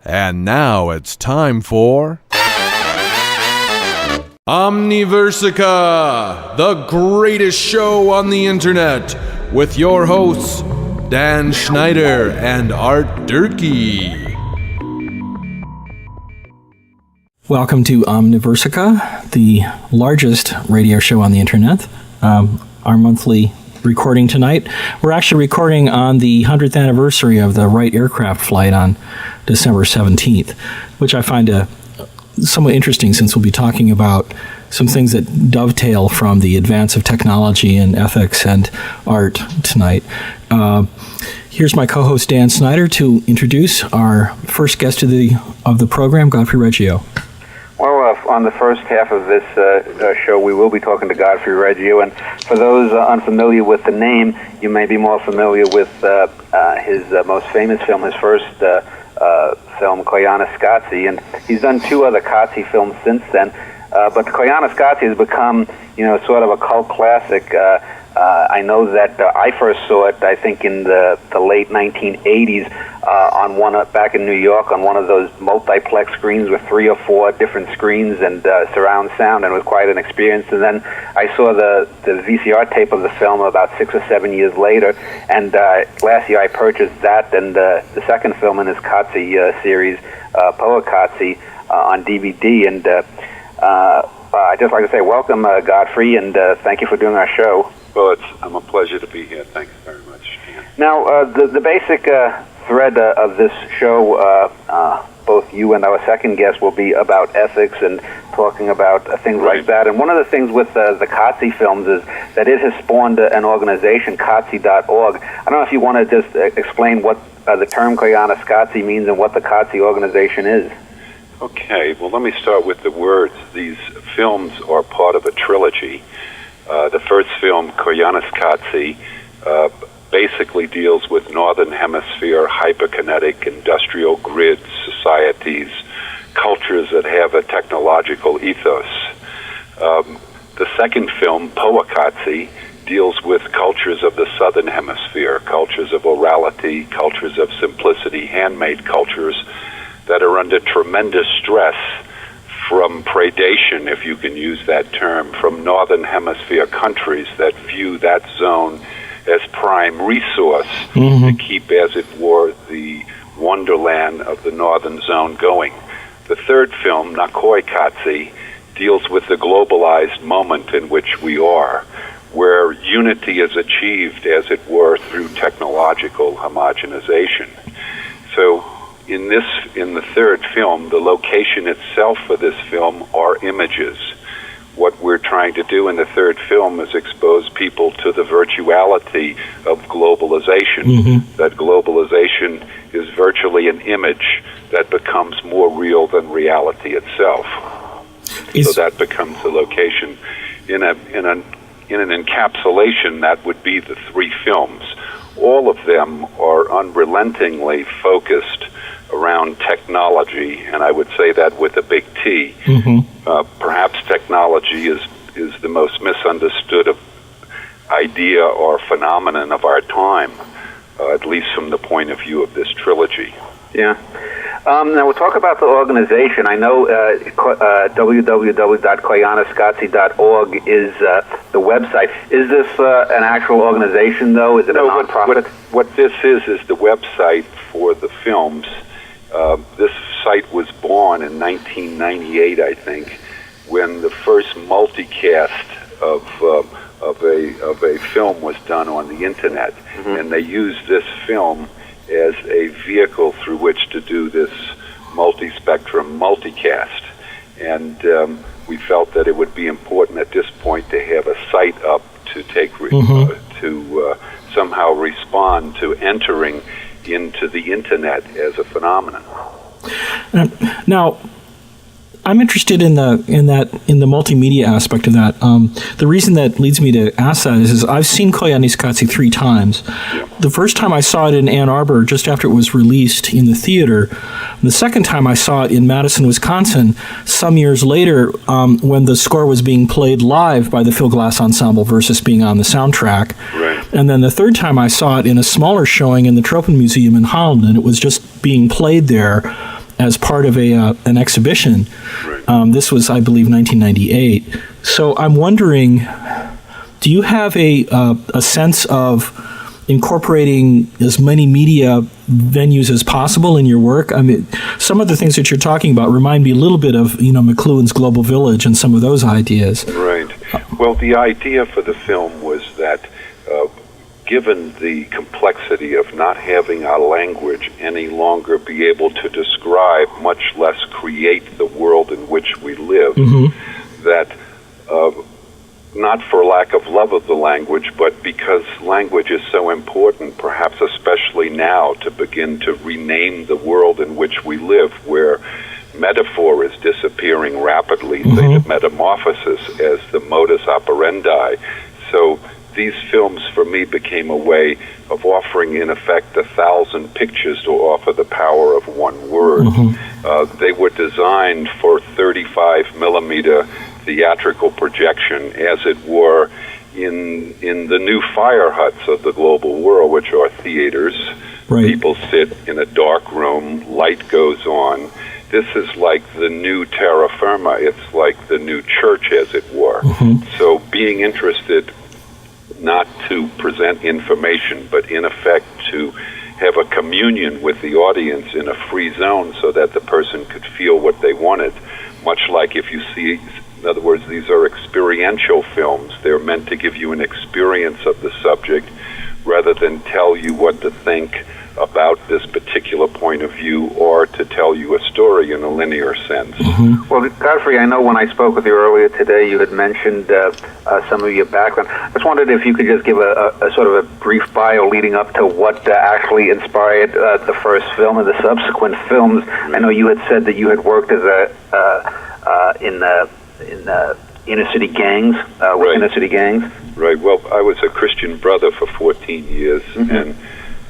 And now it's time for Omniversica, the greatest show on the internet, with your hosts, Dan Schneider and Art Durkee. Welcome to Omniversica, the largest radio show on the internet. Our monthly recording tonight. We're actually recording on the 100th anniversary of the Wright aircraft flight on December 17th, which I find somewhat interesting since we'll be talking about some things that dovetail from the advance of technology and ethics and art tonight. Here's my co-host Dan Snyder to introduce our first guest of the program, Godfrey Reggio. Well, on the first half of this show, we will be talking to Godfrey Reggio, and for those unfamiliar with the name, you may be more familiar with his most famous film, his first film, Cosmoetica, and he's done two other Cozzi films since then. But Cosmoetica has become, sort of a cult classic. I know that I first saw it, I think, in the late 1980s back in New York on one of those multiplex screens with 3 or 4 different screens and surround sound, and it was quite an experience. And then I saw the VCR tape of the film about 6 or 7 years later, and last year I purchased that and the second film in his Cozzi series, Cozzi, on DVD. And I'd just like to say welcome, Godfrey, and thank you for doing our show. Well, I'm a pleasure to be here. Thanks very much, Dan. Now, the basic thread of this show, both you and our second guest, will be about ethics and talking about things like that. And one of the things with the Cozzi films is that it has spawned an organization, Cozzi.org. I don't know if you want to just explain what the term Cosmoetica means and what the Cozzi organization is. Okay, well, let me start with the words. These films are part of a trilogy. The first film, Cosmoetica, basically deals with Northern Hemisphere, hyperkinetic, industrial grid societies, cultures that have a technological ethos. The second film, Cosmoetica, deals with cultures of the Southern Hemisphere, cultures of orality, cultures of simplicity, handmade cultures that are under tremendous stress from predation, if you can use that term, from Northern Hemisphere countries that view that zone as prime resource to keep, as it were, the wonderland of the Northern Zone going. The third film, Cosmoetica, deals with the globalized moment in which we are, where unity is achieved, as it were, through technological homogenization. So, in the third film, the location itself for this film are images. What we're trying to do in the third film is expose people to the virtuality of globalization. That globalization is virtually an image that becomes more real than reality itself. So that becomes the location. In an encapsulation, that would be the 3 films. All of them are unrelentingly focused around technology, and I would say that with a big T. Perhaps technology is the most misunderstood idea or phenomenon of our time, at least from the point of view of this trilogy. Yeah. Now we'll talk about the organization. I know www.cosmoetica.org is the website. Is this an actual organization, though? Is it a nonprofit? What this is the website for the films. This site was born in 1998, I think, when the first multicast of a film was done on the internet, and they used this film as a vehicle through which to do this multi-spectrum multicast. And we felt that it would be important at this point to have a site up to take to somehow respond to entering into the internet as a phenomenon. Now, I'm interested in the multimedia aspect of that. The reason that leads me to ask that is I've seen Cosmoetica 3 times. Yeah. The first time I saw it in Ann Arbor, just after it was released in the theater. The second time I saw it in Madison, Wisconsin, some years later, when the score was being played live by the Phil Glass Ensemble versus being on the soundtrack. Right. And then the third time I saw it in a smaller showing in the Tropen Museum in Holland, and it was just being played there. as part of an exhibition. Right. This was, I believe, 1998. So I'm wondering, do you have a sense of incorporating as many media venues as possible in your work? I mean, some of the things that you're talking about remind me a little bit of, McLuhan's Global Village and some of those ideas. Right. Well, the idea for the film was that given the complexity of not having our language any longer be able to describe, much less create the world in which we live, that not for lack of love of the language, but because language is so important, perhaps especially now, to begin to rename the world in which we live, where metaphor is disappearing rapidly, say the metamorphosis as the modus operandi. So these films for me became a way of offering, in effect, 1,000 pictures to offer the power of one word. They were designed for 35 millimeter theatrical projection, as it were, in the new fire huts of the global world, which are theaters. Right. People sit in a dark room, light goes on. This is like the new terra firma. It's like the new church, as it were. So being interested not to present information, but in effect to have a communion with the audience in a free zone so that the person could feel what they wanted, much like if you see. In other words, these are experiential films. They're meant to give you an experience of the subject rather than tell you what to think about this particular point of view or to tell you a story in a linear sense. Well, Godfrey, I know when I spoke with you earlier today, you had mentioned some of your background. I just wondered if you could just give a sort of a brief bio leading up to what actually inspired the first film and the subsequent films. I know you had said that you had worked as in inner city gangs, with inner city gangs. Right. Well, I was a Christian brother for 14 years, and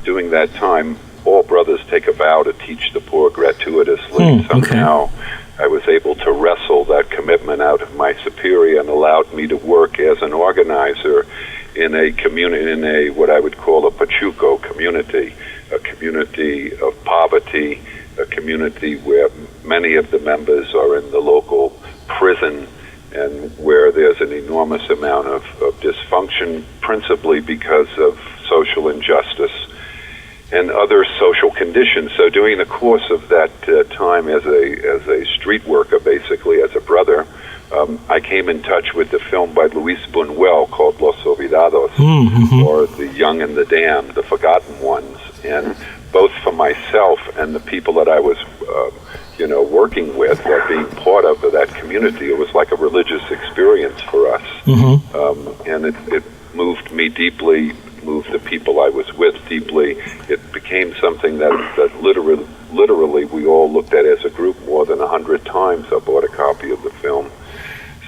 during that time, all brothers take a vow to teach the poor gratuitously. Somehow, I was able to wrestle that commitment out of my superior and allowed me to work as an organizer in a community, in a what I would call a Pachuco community, a community of poverty, a community where many of the members are in the local prison and where there's an enormous amount of dysfunction, principally because of social injustice and other social conditions. So during the course of that time as a street worker, basically as a brother, I came in touch with the film by Luis Buñuel called Los Olvidados, or The Young and the Damned, The Forgotten Ones. And both for myself and the people that I was working with, or being part of that community, it was like a religious experience for us. And it moved me deeply, moved the people I was with deeply. It became something that literally we all looked at as a group more than 100 times. I bought a copy of the film.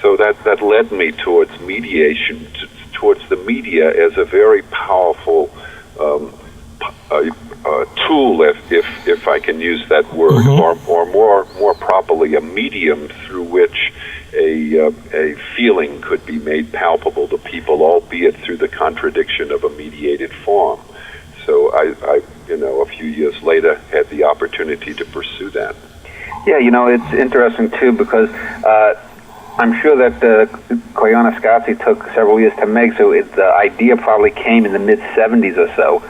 So that led me towards mediation, towards the media as a very powerful tool, if I can use that word, or more properly, a medium through which a feeling could be made palpable to people, albeit through the contradiction of a mediated form. So I a few years later, had the opportunity to pursue that. Yeah, it's interesting too, because I'm sure that Cosmoetica took several years to make, so the idea probably came in the mid-'70s or so.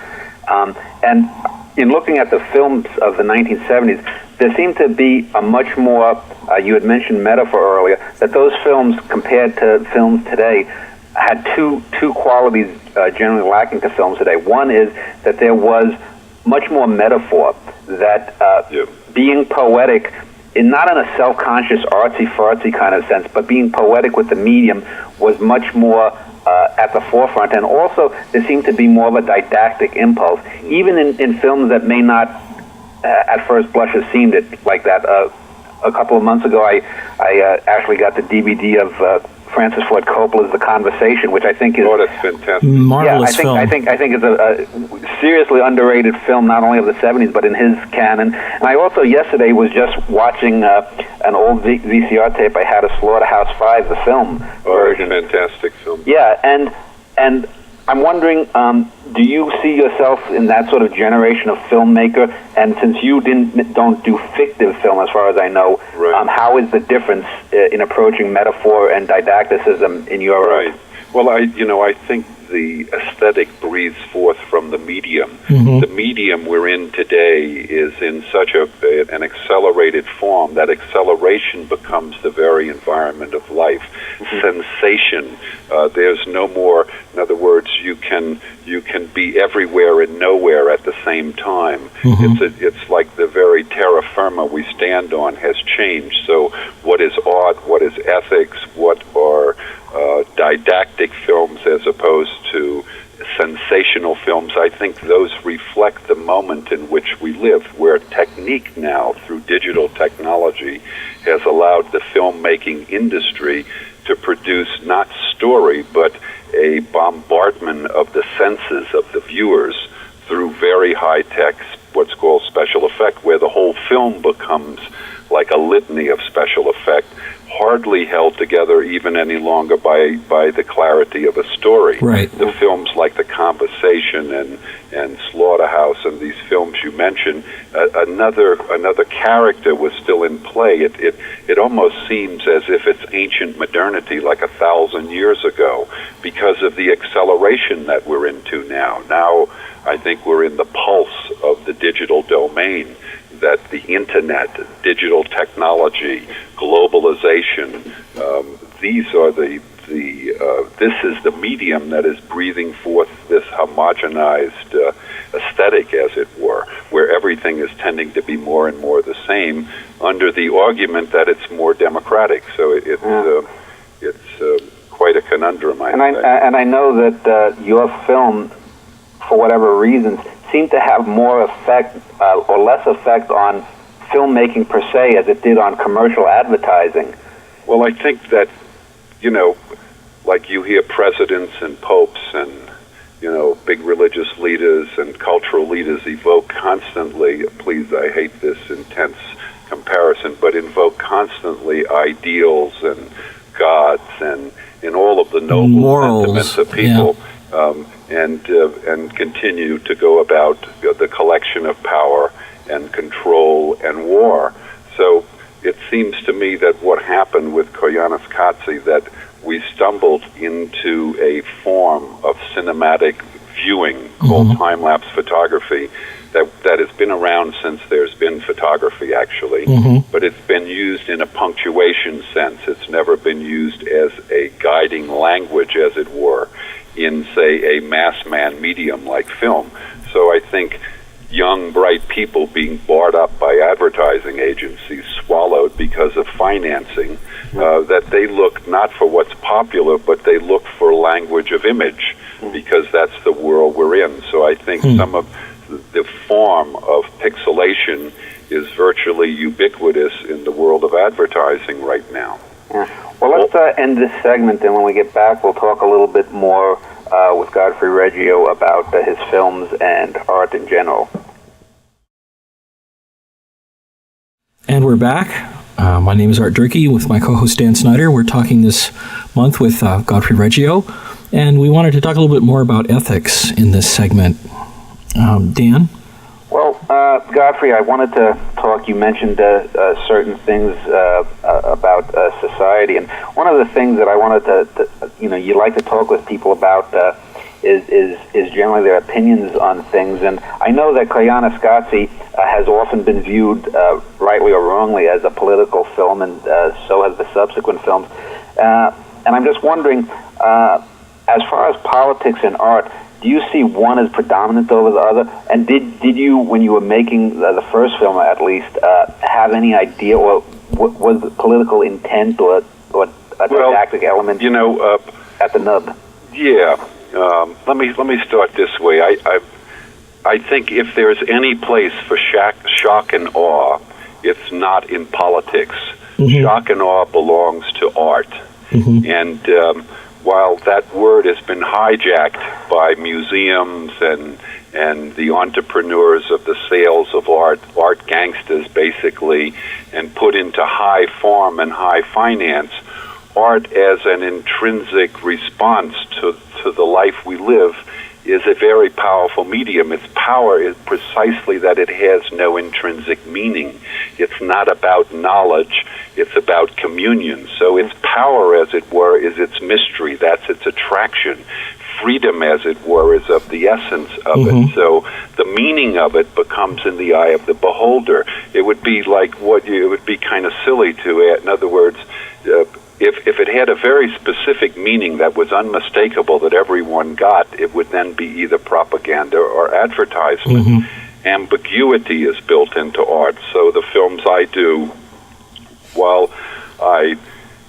And in looking at the films of the 1970s, there seemed to be a much more, you had mentioned metaphor earlier, that those films compared to films today had two qualities generally lacking to films today. One is that there was much more metaphor, that being poetic, not in a self-conscious, artsy-fartsy kind of sense, but being poetic with the medium was much more at the forefront. And also, there seemed to be more of a didactic impulse, even in films that may not, at first blush, have seemed it like that. A couple of months ago, I actually got the DVD of Francis Ford Coppola's The Conversation, which I think is that's fantastic. Marvelous film. I think it's a seriously underrated film, not only of the 70s, but in his canon. And I also yesterday was just watching an old VCR tape I had of Slaughterhouse-5, the film. Oh, it's a fantastic film. Yeah, and I'm wondering, do you see yourself in that sort of generation of filmmaker? And since you don't do fictive film, as far as I know, right. How is the difference in approaching metaphor and didacticism in your right? Well, I think the aesthetic breathes forth from the medium. Mm-hmm. The medium we're in today is in such an accelerated form. That acceleration becomes the very environment of life. Mm-hmm. Sensation. There's no more. In other words, you can be everywhere and nowhere at the same time. Mm-hmm. It's like the very terra firma we stand on has changed. So, what is art? What is ethics? What are didactic films as opposed to sensational films? I think those reflect the moment in which we live, where technique now, through digital technology, has allowed the filmmaking industry to produce not story, but a bombardment of the senses of the viewers through very high-tech, what's called special effect, where the whole film becomes like a litany of special effect, hardly held together even any longer by the clarity of a story. Right. The films like The Conversation and Slaughterhouse and these films you mentioned, another character was still in play. It almost seems as if it's ancient modernity, like 1,000 years ago, because of the acceleration that we're into now. Now, I think we're in the pulse of the digital domain, that the internet, digital technology, globalization, these are this is the medium that is breathing forth this homogenized aesthetic, as it were, where everything is tending to be more and more the same, under the argument that it's more democratic. So it's quite a conundrum, I think. And I know that your film, for whatever reasons, seemed to have more effect or less effect on filmmaking per se as it did on commercial advertising. Well, I think that, like you hear presidents and popes and, big religious leaders and cultural leaders evoke constantly, please, I hate this intense comparison, but invoke constantly ideals and gods and all of the noble morals, sentiments of people. Yeah. And continue to go about the collection of power and control and war. So it seems to me that what happened with Koyaanisqatsi, that we stumbled into a form of cinematic viewing called time-lapse photography that has been around since there's been photography, actually, but it's been used in a punctuation sense. It's never been used as a guiding language, as it were, in, say, a mass man medium like film. So I think young, bright people being barred up by advertising agencies, swallowed because of financing, that they look not for what's popular, but they look for language of image, because that's the world we're in. So I think some of the form of pixelation is virtually ubiquitous in the world of advertising right now. Yeah. Well, let's end this segment, and when we get back, we'll talk a little bit more with Godfrey Reggio about his films and art in general. And we're back. My name is Art Durkee with my co-host Dan Snyder. We're talking this month with Godfrey Reggio, and we wanted to talk a little bit more about ethics in this segment. Dan? Well, Godfrey, I wanted to talk. You mentioned certain things about society, and one of the things that I wanted to you like to talk with people about is generally their opinions on things. And I know that Koyaanisqatsi has often been viewed, rightly or wrongly, as a political film, and so has the subsequent films. And I'm just wondering, as far as politics and art, do you see one as predominant over the other? And did you, when you were making the first film at least, have any idea, or was the political intent or a didactic element at the nub? Yeah. Let me start this way. I think if there's any place for shock and awe, it's not in politics. Shock and awe belongs to art. And while that word has been hijacked by museums and the entrepreneurs of the sales of art gangsters basically, and put into high form and high finance, art as an intrinsic response to the life we live is a very powerful medium. Its power is precisely that it has no intrinsic meaning. It's not about knowledge, it's about communion. So its power, as it were, is its mystery. That's its attraction. Freedom, as it were, is of the essence of it. So the meaning of it becomes in the eye of the beholder. It would be like it would be kind of silly to add. In other words, if it had a very specific meaning that was unmistakable that everyone got, it would then be either propaganda or advertisement. Ambiguity is built into art. So the films I do, while I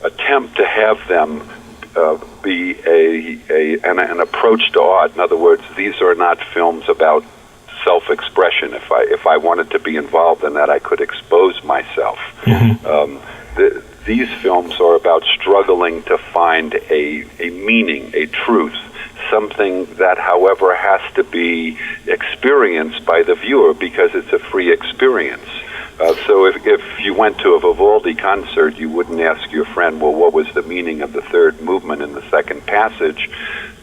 attempt to have them be an approach to art. In other words, these are not films about self-expression. If I wanted to be involved in that, I could expose myself. These films are about struggling to find a meaning, a truth, something that, however, has to be experienced by the viewer because it's a free experience. So if you went to a Vivaldi concert, you wouldn't ask your friend, well, what was the meaning of the third movement in the second passage?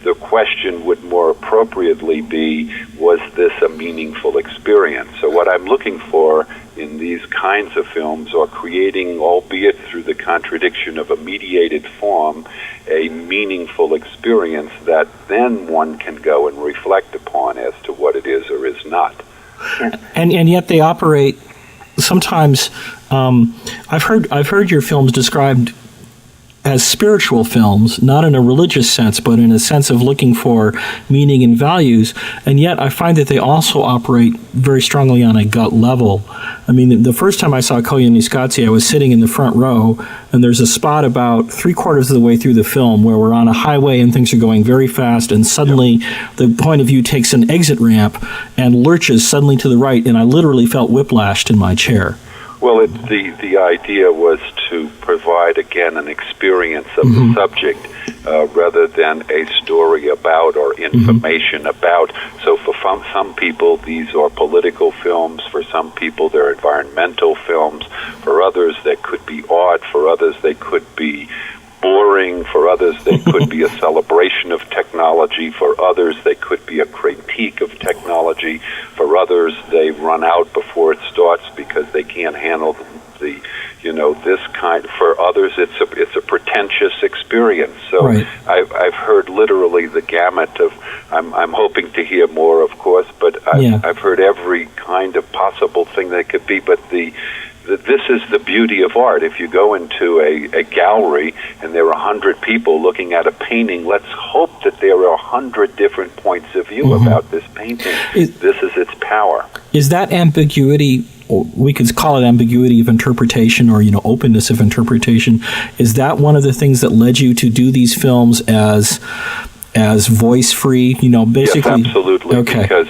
The question would more appropriately be, was this a meaningful experience? So what I'm looking for in these kinds of films are creating, albeit through the contradiction of a mediated form, a meaningful experience that then one can go and reflect upon as to what it is or is not. And yet they operate sometimes. I've heard your films described as spiritual films, not in a religious sense, but in a sense of looking for meaning and values, and yet I find that they also operate very strongly on a gut level. I mean, the first time I saw Cosmoetica, I was sitting in the front row, and there's a spot about 3/4 of the way through the film where we're on a highway and things are going very fast, and suddenly the point of view takes an exit ramp and lurches suddenly to the right, and I literally felt whiplashed in my chair. Well, the idea was to provide, again, an experience of the subject rather than a story about or information about. So for some people, these are political films. For some people, they're environmental films. For others, they could be art. For others, they could be boring. For others, they could be a celebration of technology. For others, they could be a critique of technology. For others, they run out before it starts because they can't handle the this kind. For others, it's a pretentious experience. So right. I've heard literally the gamut of. I'm hoping to hear more, of course, but I've heard every kind of possible thing that could be. But this is the beauty of art. If you go into a gallery and there are 100 people looking at a painting, let's hope that there are 100 different points of view about this painting. This is its power. Is that ambiguity, or we could call it ambiguity of interpretation or, openness of interpretation, is that one of the things that led you to do these films as voice-free, basically? Yes, absolutely. Okay.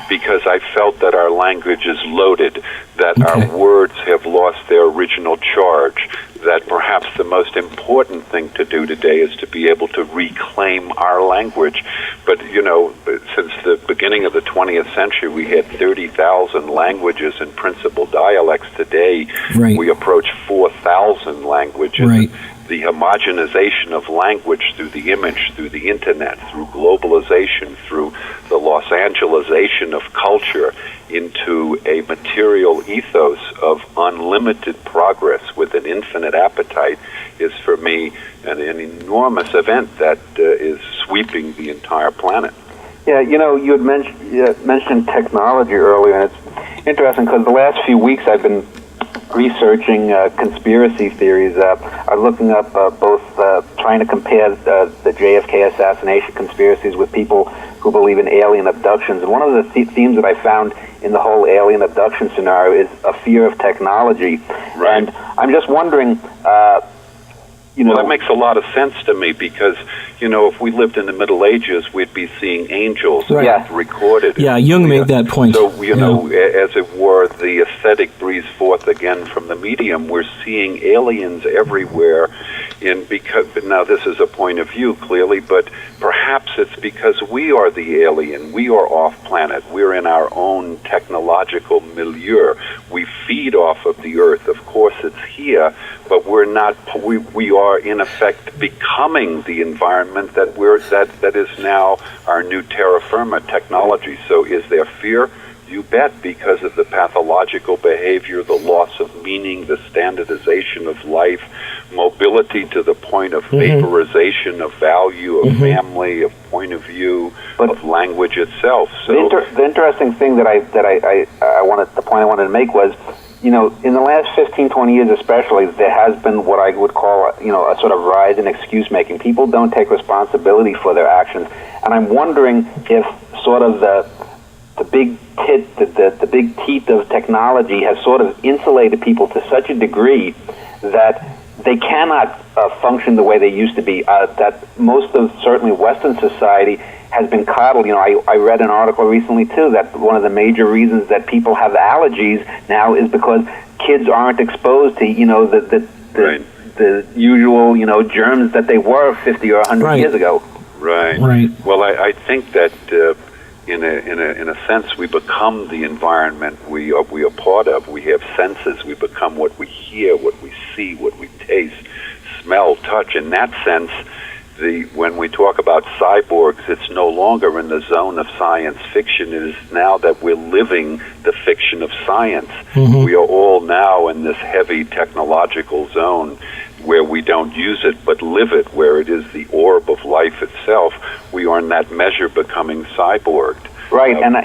Because I felt that our language is loaded, that our words have lost their original charge, that perhaps the most important thing to do today is to be able to reclaim our language. But, since the beginning of the 20th century, we had 30,000 languages and principal dialects. Today, we approach 4,000 languages. Right. The homogenization of language through the image, through the internet, through globalization, through the Los Angelesization of culture into a material ethos of unlimited progress with an infinite appetite is, for me, an enormous event that is sweeping the entire planet. Yeah, you had mentioned technology earlier, and it's interesting because the last few weeks I've been researching conspiracy theories. I'm looking up both trying to compare the JFK assassination conspiracies with people who believe in alien abductions. And one of the themes that I found in the whole alien abduction scenario is a fear of technology. Right. And I'm just wondering, Well, that makes a lot of sense to me because, if we lived in the Middle Ages, we'd be seeing angels recorded. Yeah, Jung made that point. So, as it were, the aesthetic breathes forth again from the medium. We're seeing aliens everywhere. Now, this is a point of view, clearly, but perhaps it's because we are the alien. We are off-planet. We're in our own technological milieu. We feed off of the Earth. Of course, it's here, but we're not. We are are in effect becoming the environment that is now our new terra firma technology. So is there fear? You bet, because of the pathological behavior, the loss of meaning, the standardization of life, mobility to the point of vaporization of value, of family, of point of view, of language itself. So the interesting thing the point I wanted to make was, in the last 15, 20 years especially, there has been what I would call, a sort of rise in excuse-making. People don't take responsibility for their actions. And I'm wondering if sort of the big big teeth of technology has sort of insulated people to such a degree that they cannot function the way they used to be. That most of certainly Western society has been coddled. I read an article recently too that one of the major reasons that people have allergies now is because kids aren't exposed to the usual germs that they were 50 or 100 years ago. Right. Well, I think that in a sense we become the environment we are part of. We have senses. We become what we hear, what we see, what we taste, smell, touch. In that sense, when we talk about cyborgs, it's no longer in the zone of science fiction. It is now that we're living the fiction of science. We are all now in this heavy technological zone where we don't use it but live it, where it is the orb of life itself. We are in that measure becoming cyborged. Right, and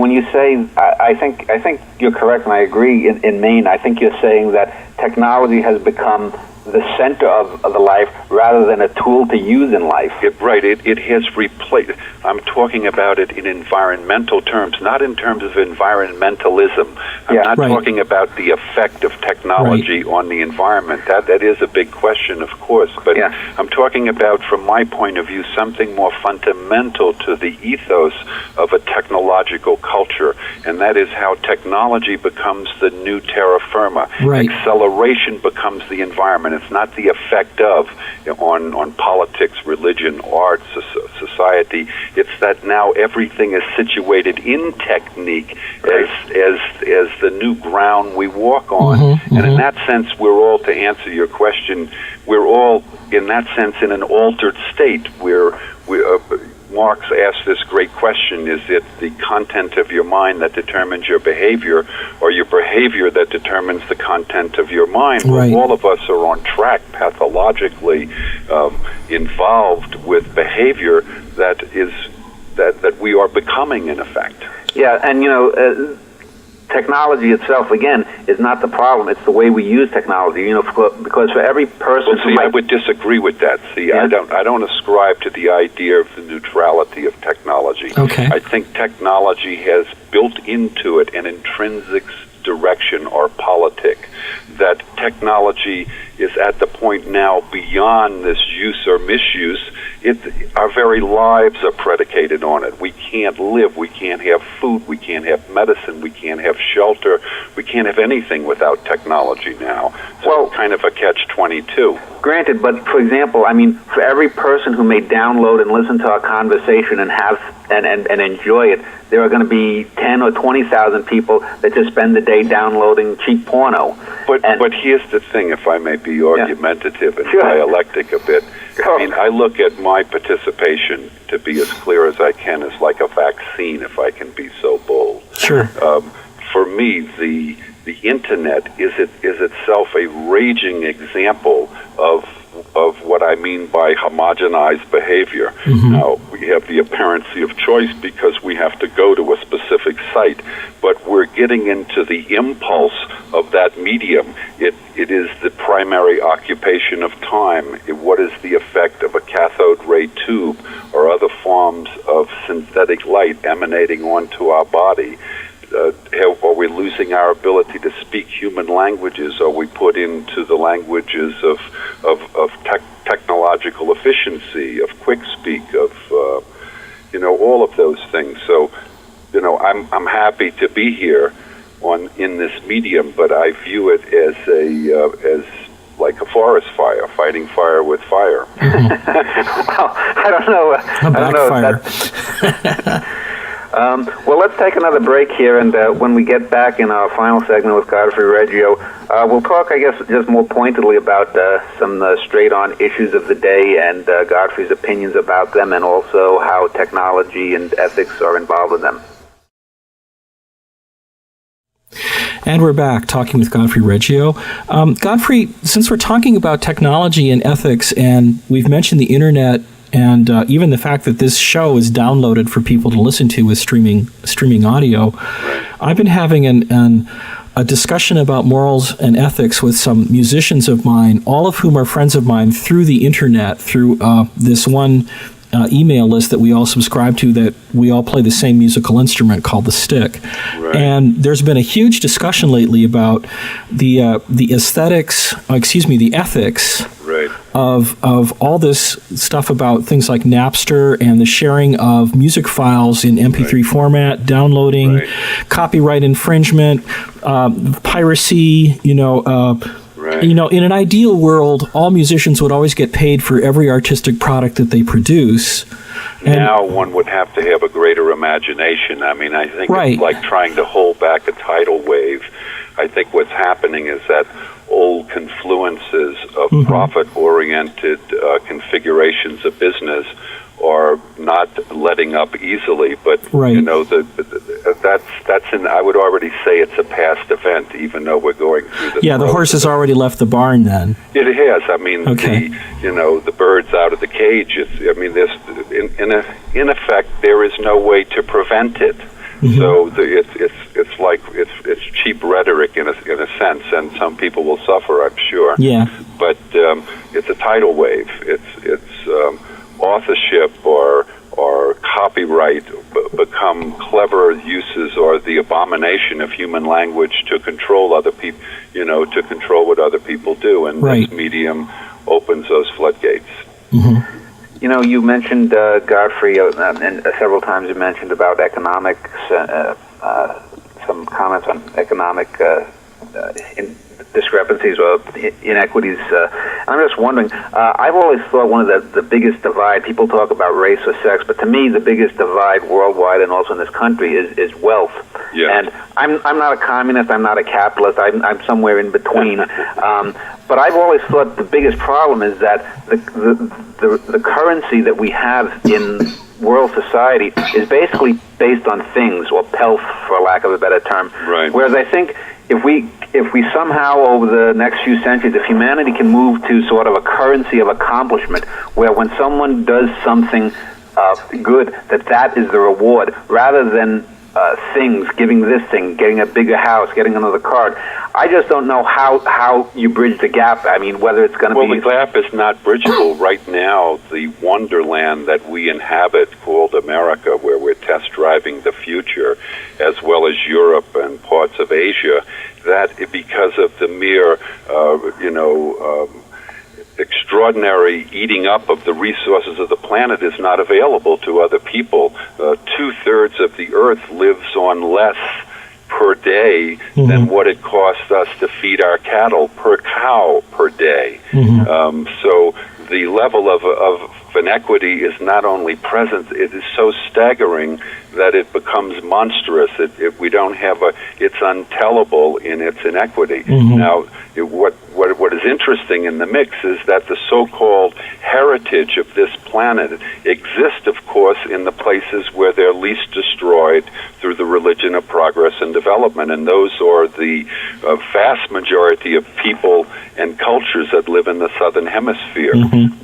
when you say, I think you're correct, and I agree. In Maine, I think you're saying that technology has become the center of the life rather than a tool to use in life. It has replaced. I'm talking about it in environmental terms, not in terms of environmentalism. I'm not talking about the effect of technology on the environment. That is a big question, of course, but I'm talking about, from my point of view, something more fundamental to the ethos of a technological culture, and that is how technology becomes the new terra firma. Acceleration becomes the environment. It's not the effect of on politics, religion, arts, society. It's that now everything is situated in technique as the new ground we walk on. And in that sense, we're all, to answer your question, we're all in that sense in an altered state. Marx asked this great question: is it the content of your mind that determines your behavior, or your behavior that determines the content of your mind? Well, all of us are on track, pathologically involved with behavior that we are becoming, in effect. Yeah, and technology itself, again, is not the problem. It's the way we use technology. Because for every person, I would disagree with that. I don't ascribe to the idea of the neutrality of technology. I think technology has built into it an intrinsic direction or politic. That technology is at the point now beyond this use or misuse. Our very lives are predicated on it. We can't live. We can't have food. We can't have medicine. We can't have shelter. We can't have anything without technology now. So it's kind of a catch-22. Granted, but for example, for every person who may download and listen to our conversation and have and enjoy it, there are going to be 10 or 20,000 people that just spend the day downloading cheap porno. But here's the thing, if I may be argumentative and dialectic a bit. I look at my participation, to be as clear as I can, as like a vaccine, if I can be so bold. For me, the internet is itself a raging example of what I mean by homogenized behavior. Now, we have the apparency of choice because we have to go to a specific site, but we're getting into the impulse of that medium. It is the primary occupation of time. What is the effect of a cathode ray tube or other forms of synthetic light emanating onto our body? Are we losing our ability to speak human languages? Are we put into the languages of technological efficiency, of quick speak, of all of those things? So, I'm happy to be here in this medium, but I view it as like a forest fire, fighting fire with fire. Well, I don't know. A backfire. Well, let's take another break here, and when we get back in our final segment with Godfrey Reggio, we'll talk, I guess, just more pointedly about some straight-on issues of the day and Godfrey's opinions about them, and also how technology and ethics are involved in them. And we're back talking with Godfrey Reggio. Godfrey, since we're talking about technology and ethics, and we've mentioned the internet, and even the fact that this show is downloaded for people to listen to with streaming audio, I've been having a discussion about morals and ethics with some musicians of mine, all of whom are friends of mine through the internet, through this one email list that we all subscribe to, that we all play the same musical instrument called the stick. Right. And there's been a huge discussion lately about the ethics of all this stuff about things like Napster and the sharing of music files in MP3 format, downloading, copyright infringement, piracy, You know, in an ideal world, all musicians would always get paid for every artistic product that they produce. And now one would have to have a greater imagination. I mean, I think it's like trying to hold back a tidal wave. I think what's happening is that old confluences of profit-oriented configurations of business are not letting up easily, but you know, that's in. I would already say it's a past event, even though we're going through the. Yeah, the horse has already left the barn. Then it has. I mean, the bird's out of the cage. There's in effect, there is no way to prevent it. So it's like it's cheap rhetoric in a sense, and some people will suffer, I'm sure. Yeah. But it's a tidal wave. It's authorship or copyright become clever uses or the abomination of human language to control other people, to control what other people do, and this medium opens those floodgates. You mentioned, Godfrey, and several times you mentioned about economics, some comments on economic discrepancies or inequities. I'm just wondering, I've always thought one of the biggest divide, people talk about race or sex, but to me the biggest divide worldwide and also in this country is wealth. Yeah. And I'm not a communist, I'm not a capitalist, I'm somewhere in between. But I've always thought the biggest problem is that the currency that we have in world society is basically based on things, or pelf, for lack of a better term. Right. Whereas I think if we somehow over the next few centuries, if humanity can move to sort of a currency of accomplishment, where when someone does something good, that is the reward, rather than things, giving this thing, getting a bigger house, getting another car. I just don't know how you bridge the gap. I mean, whether it's going to be... Well, the gap is not bridgeable. Right now, the wonderland that we inhabit, called America, where we're test driving the future, as well as Europe and parts of Asia, that because of the mere, extraordinary eating up of the resources of the planet is not available to other people. 2/3 of the Earth lives on less per day than what it costs us to feed our cattle per cow per day. So the level of inequity is not only present, it is so staggering that it becomes monstrous. We don't have it's untellable in its inequity. Now, what is interesting in the mix is that the so-called heritage of this planet exists, of course, in the places where they're least destroyed through the religion of progress and development, and those are the vast majority of people and cultures that live in the southern hemisphere.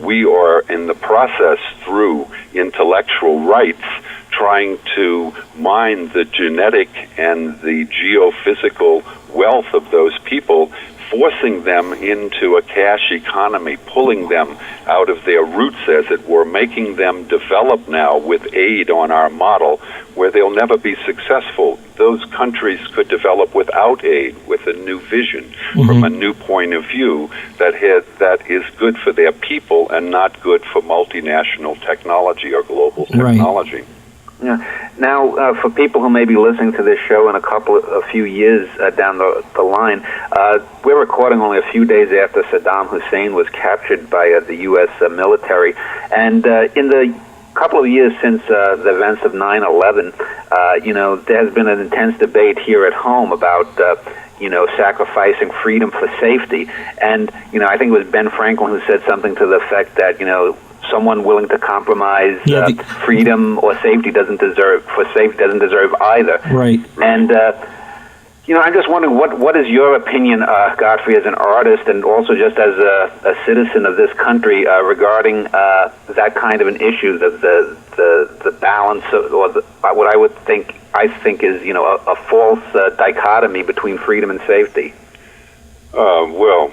We are in the process, through intellectual rights, trying to mine the genetic and the geophysical wealth of those people, forcing them into a cash economy, pulling them out of their roots, as it were, making them develop now with aid on our model, where they'll never be successful. Those countries could develop without aid, with a new vision, from a new point of view that is good for their people and not good for multinational technology or global technology. Right. Yeah. Now, for people who may be listening to this show in a few years down the line, we're recording only a few days after Saddam Hussein was captured by the U.S. military, and in the couple of years since the events of 9/11, there has been an intense debate here at home about sacrificing freedom for safety. And, I think it was Ben Franklin who said something to the effect that, someone willing to compromise freedom or safety doesn't deserve either. Right. And, I'm just wondering, what is your opinion, Godfrey, as an artist and also just as a citizen of this country regarding that kind of an issue, the balance or what I think is a false dichotomy between freedom and safety? Well,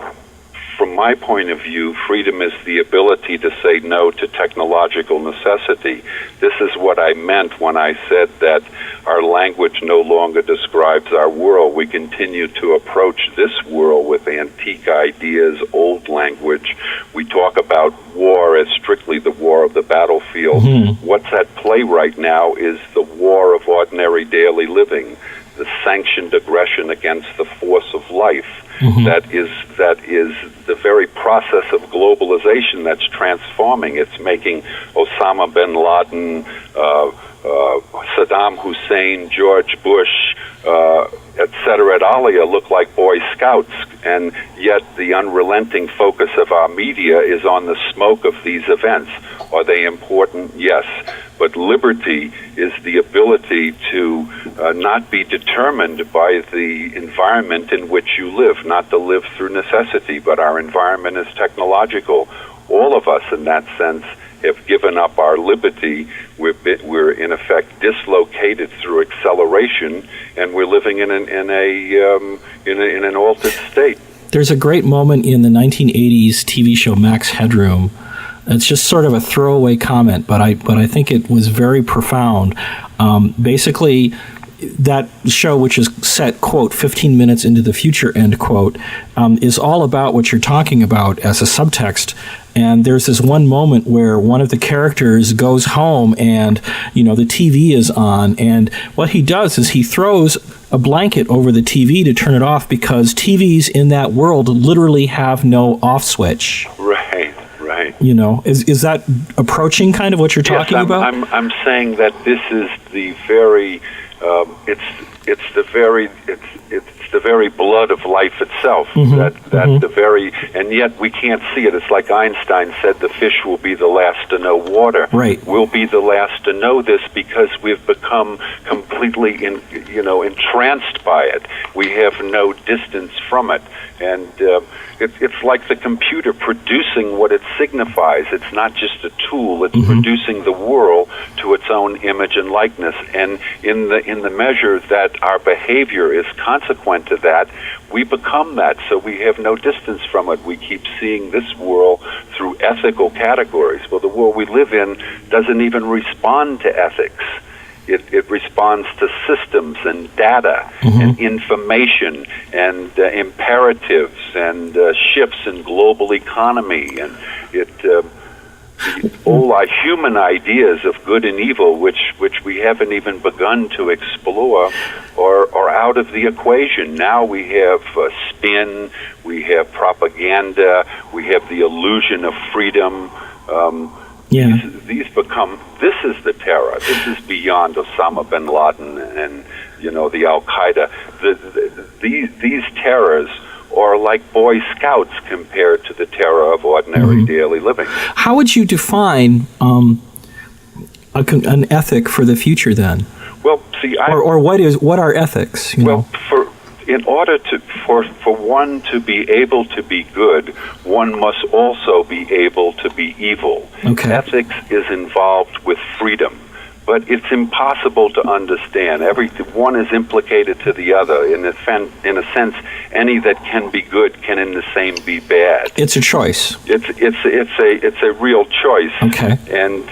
from my point of view, freedom is the ability to say no to technological necessity. This is what I meant when I said that our language no longer describes our world. We continue to approach this world with antique ideas, old language. We talk about war as strictly the war of the battlefield. Mm-hmm. What's at play right now is the war of ordinary daily living, the sanctioned aggression against the force of life. Mm-hmm. That is the very process of globalization that's transforming. It's making Osama bin Laden, Saddam Hussein, George Bush, etc. et alia look like Boy Scouts, and yet the unrelenting focus of our media is on the smoke of these events. Are they important? Yes. But liberty is the ability to not be determined by the environment in which you live, not to live through necessity, but our environment is technological. All of us, in that sense, have given up our liberty. We're in effect dislocated through acceleration, and we're living in an altered state. There's a great moment in the 1980s TV show Max Headroom. It's just sort of a throwaway comment, but I think it was very profound. Basically, that show, which is set, quote, 15 minutes into the future, end quote, is all about what you're talking about as a subtext. And there's this one moment where one of the characters goes home and, the TV is on. And what he does is he throws a blanket over the TV to turn it off because TVs in that world literally have no off switch. Right. Is that approaching kind of what you're talking about? I'm saying that this is the very it's the very blood of life itself. Mm-hmm. The very, and yet we can't see it. It's like Einstein said, the fish will be the last to know water. Right. We'll be the last to know this because we've become completely entranced by it. We have no distance from it. And it's like the computer producing what it signifies. It's not just a tool. It's mm-hmm. producing the world to its own image and likeness. And in the measure that our behavior is consequent to that, we become that. So we have no distance from it. We keep seeing this world through ethical categories. Well, the world we live in doesn't even respond to ethics. It responds to systems and data mm-hmm. and information and imperatives and shifts in global economy, and all our human ideas of good and evil, which we haven't even begun to explore, are out of the equation. Now we have spin, we have propaganda, we have the illusion of freedom. These become, this is the terror. This is beyond Osama bin Laden and, the Al-Qaeda. These terrors are like Boy Scouts compared to the terror of ordinary mm-hmm. daily living. How would you define an ethic for the future then? Well, see, what are ethics? In order for one to be able to be good, one must also be able to be evil. Okay. Ethics is involved with freedom, but it's impossible to understand. One is implicated to the other. In a sense, any that can be good can in the same be bad. It's a choice. It's a real choice. Okay. And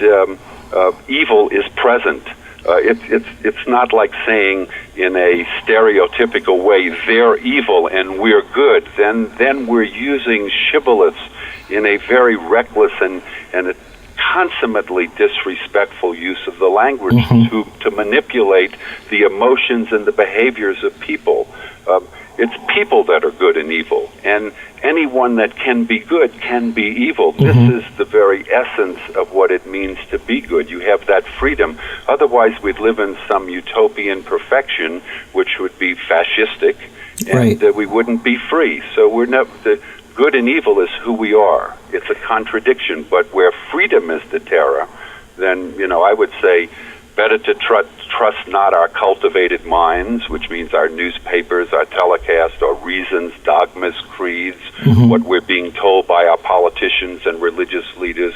evil is present. It's not like saying in a stereotypical way they're evil and we're good. Then we're using shibboleths in a very reckless and a consummately disrespectful use of the language mm-hmm. to manipulate the emotions and the behaviors of people. It's people that are good and evil, and anyone that can be good can be evil. This is the very essence of what it means to be good. You have that freedom. Otherwise, we'd live in some utopian perfection, which would be fascistic, and we wouldn't be free. So we're not, the good and evil is who we are. It's a contradiction, but where freedom is the terror, then, I would say better to trust not our cultivated minds, which means our newspapers, our telecast, our reasons, dogmas, creeds, what we're being told by our politicians and religious leaders.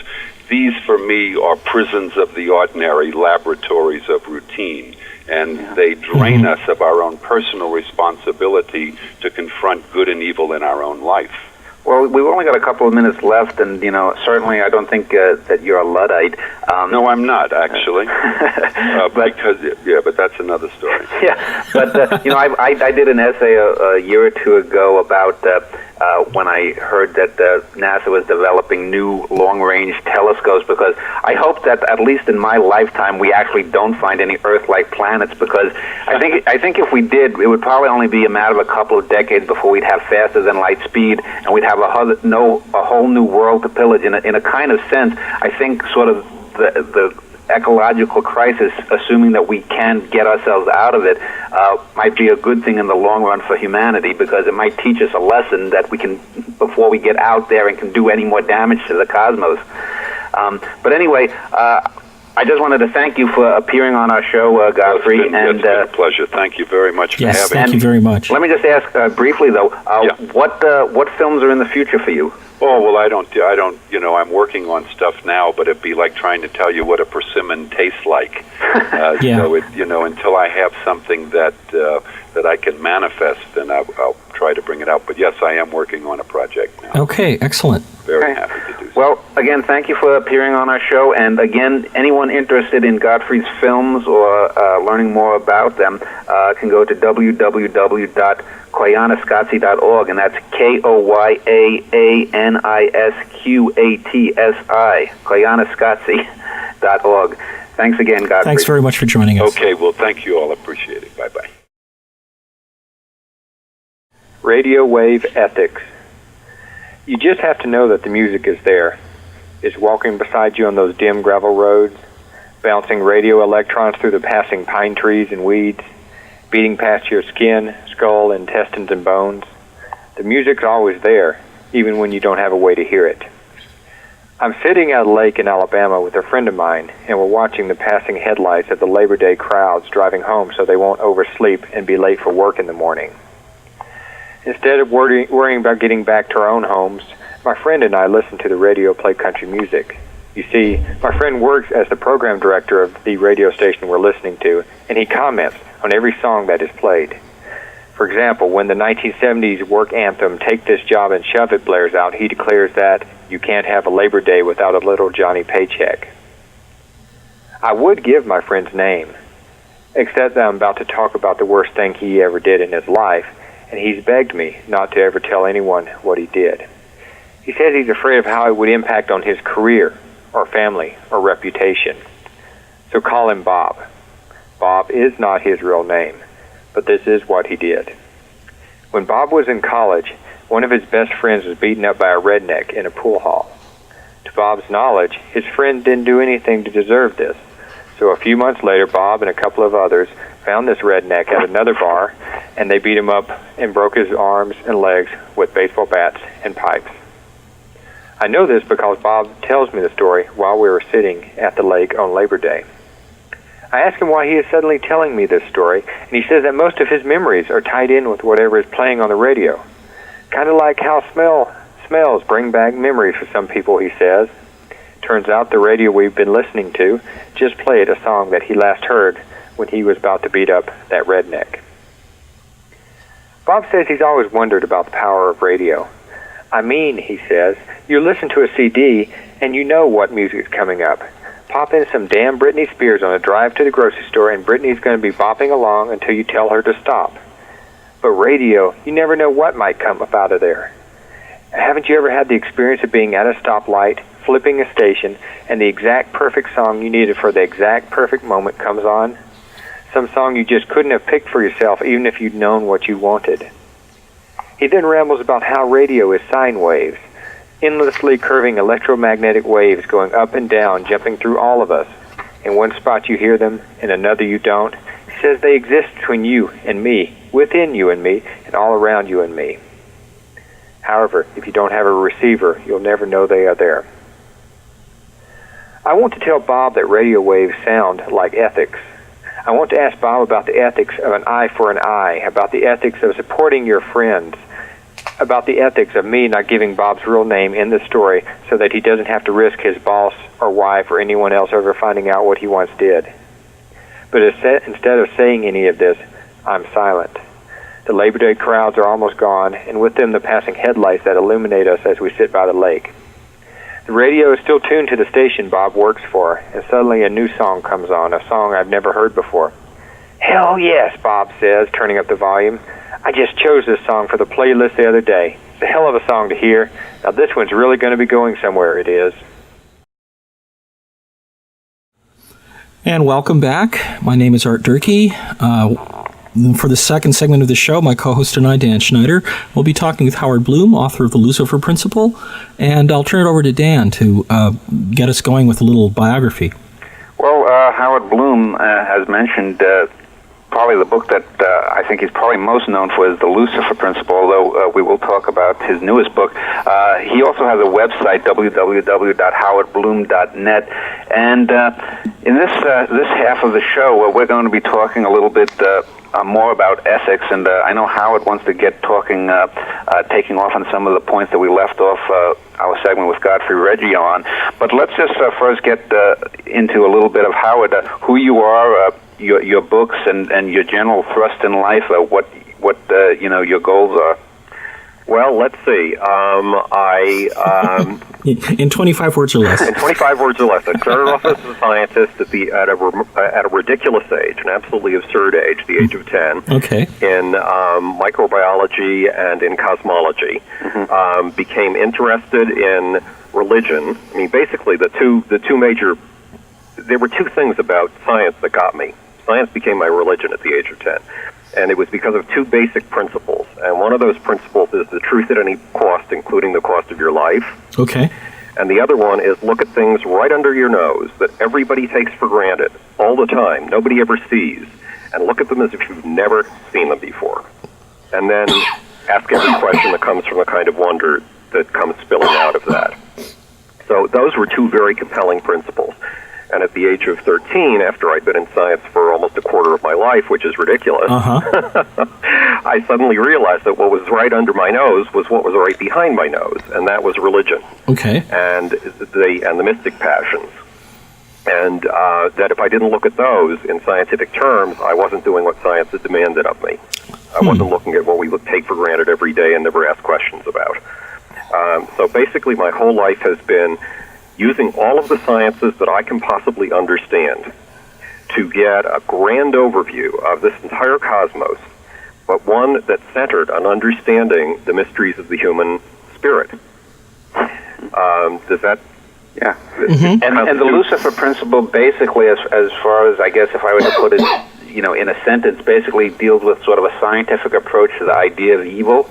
These, for me, are prisons of the ordinary, laboratories of routine, and they drain us of our own personal responsibility to confront good and evil in our own life. Well, we've only got a couple of minutes left, and, certainly I don't think that you're a Luddite. No, I'm not, actually. But that's another story. Yeah, but, I did an essay a year or two ago about when I heard that NASA was developing new long-range telescopes, because I hope that at least in my lifetime we actually don't find any Earth-like planets, because I think if we did, it would probably only be a matter of a couple of decades before we'd have faster than light speed, and we'd have a whole new world to pillage. In a kind of sense, I think sort of the ecological crisis, assuming that we can get ourselves out of it, might be a good thing in the long run for humanity, because it might teach us a lesson that we can, before we get out there and can do any more damage to the cosmos. But anyway, I just wanted to thank you for appearing on our show, Godfrey. It's been a pleasure. Thank you very much for having me. Thank you very much. Let me just ask briefly, though, what films are in the future for you? Oh, well, I don't, I'm working on stuff now, but it'd be like trying to tell you what a persimmon tastes like. So, until I have something that I can manifest, then I'll try to bring it out. But yes, I am working on a project now. Okay, excellent. Very happy to do so. Well, again, thank you for appearing on our show. And again, anyone interested in Godfrey's films or learning more about them can go to www.koyanisqatsi.org, and that's KOYAANISQATSI, koyanisqatsi.org. Thanks again, Godfrey. Thanks very much for joining us. Okay, well, thank you all. Appreciate it. Bye-bye. Radio wave ethics. You just have to know that the music is there. It's walking beside you on those dim gravel roads, bouncing radio electrons through the passing pine trees and weeds, beating past your skin, skull, intestines, and bones. The music's always there, even when you don't have a way to hear it. I'm sitting at a lake in Alabama with a friend of mine, and we're watching the passing headlights of the Labor Day crowds driving home so they won't oversleep and be late for work in the morning. Instead of worrying about getting back to our own homes, my friend and I listen to the radio play country music. You see, my friend works as the program director of the radio station we're listening to, and he comments on every song that is played. For example, when the 1970s work anthem, "Take This Job and Shove It," blares out, he declares that you can't have a Labor Day without a little Johnny paycheck. I would give my friend's name, except that I'm about to talk about the worst thing he ever did in his life, and he's begged me not to ever tell anyone what he did. He says he's afraid of how it would impact on his career, or family, or reputation. So call him Bob. Bob is not his real name, but this is what he did. When Bob was in college, one of his best friends was beaten up by a redneck in a pool hall. To Bob's knowledge, his friend didn't do anything to deserve this. So a few months later, Bob and a couple of others found this redneck at another bar, and they beat him up and broke his arms and legs with baseball bats and pipes. I know this because Bob tells me the story while we were sitting at the lake on Labor Day. I ask him why he is suddenly telling me this story, and he says that most of his memories are tied in with whatever is playing on the radio. Kind of like how smells bring back memories for some people, he says. Turns out the radio we've been listening to just played a song that he last heard when he was about to beat up that redneck. Bob says he's always wondered about the power of radio. I mean, he says, you listen to a CD and you know what music's coming up. Pop in some damn Britney Spears on a drive to the grocery store and Britney's going to be bopping along until you tell her to stop. But radio, you never know what might come up out of there. Haven't you ever had the experience of being at a stoplight, flipping a station, and the exact perfect song you needed for the exact perfect moment comes on? Some song you just couldn't have picked for yourself even if you'd known what you wanted. He then rambles about how radio is sine waves, endlessly curving electromagnetic waves going up and down, jumping through all of us. In one spot you hear them, in another you don't. He says they exist between you and me, within you and me, and all around you and me. However, if you don't have a receiver, you'll never know they are there. I want to tell Bob that radio waves sound like ethics. I want to ask Bob about the ethics of an eye for an eye, about the ethics of supporting your friends, about the ethics of me not giving Bob's real name in the story so that he doesn't have to risk his boss or wife or anyone else ever finding out what he once did. But instead of saying any of this, I'm silent. The Labor Day crowds are almost gone, and with them the passing headlights that illuminate us as we sit by the lake. The radio is still tuned to the station Bob works for, and suddenly a new song comes on, a song I've never heard before. Hell yes, Bob says, turning up the volume. I just chose this song for the playlist the other day. It's a hell of a song to hear. Now this one's really going to be going somewhere, it is. And welcome back. My name is Art Durkee. For the second segment of the show, my co-host and I, Dan Schneider, will be talking with Howard Bloom, author of The Lucifer Principle, and I'll turn it over to Dan to get us going with a little biography. Well, Howard Bloom has mentioned probably the book that I think he's probably most known for is The Lucifer Principle, although we will talk about his newest book. He also has a website, www.howardbloom.net, and in this half of the show, we're going to be talking a little bit more about ethics, and I know Howard wants to get talking, taking off on some of the points that we left off our segment with Godfrey Reggio on. But let's just first get into a little bit of Howard, who you are, your books, and your general thrust in life. What your goals are. Well, let's see. In 25 words or less. In 25 words or less. I started off as a scientist at a ridiculous age, an absolutely absurd age, the age of 10. Okay. In microbiology and in cosmology. Mm-hmm. Became interested in religion. I mean, basically, the two major. There were two things about science that got me. Science became my religion at the age of 10. And it was because of two basic principles. And one of those principles is the truth at any cost, including the cost of your life. Okay. And the other one is look at things right under your nose that everybody takes for granted all the time, nobody ever sees, and look at them as if you've never seen them before. And then ask every question that comes from the kind of wonder that comes spilling out of that. So those were two very compelling principles. And at the age of 13, after I'd been in science for almost a quarter of my life, which is ridiculous, I suddenly realized that what was right under my nose was what was right behind my nose, and that was religion. Okay. And the mystic passions. And that if I didn't look at those in scientific terms, I wasn't doing what science had demanded of me. I wasn't looking at what we would take for granted every day and never ask questions about. So basically my whole life has been using all of the sciences that I can possibly understand to get a grand overview of this entire cosmos, but one that's centered on understanding the mysteries of the human spirit. Does that... Yeah. Mm-hmm. And the Lucifer Principle basically, as far as, I guess, if I were to put it, in a sentence, basically deals with sort of a scientific approach to the idea of evil.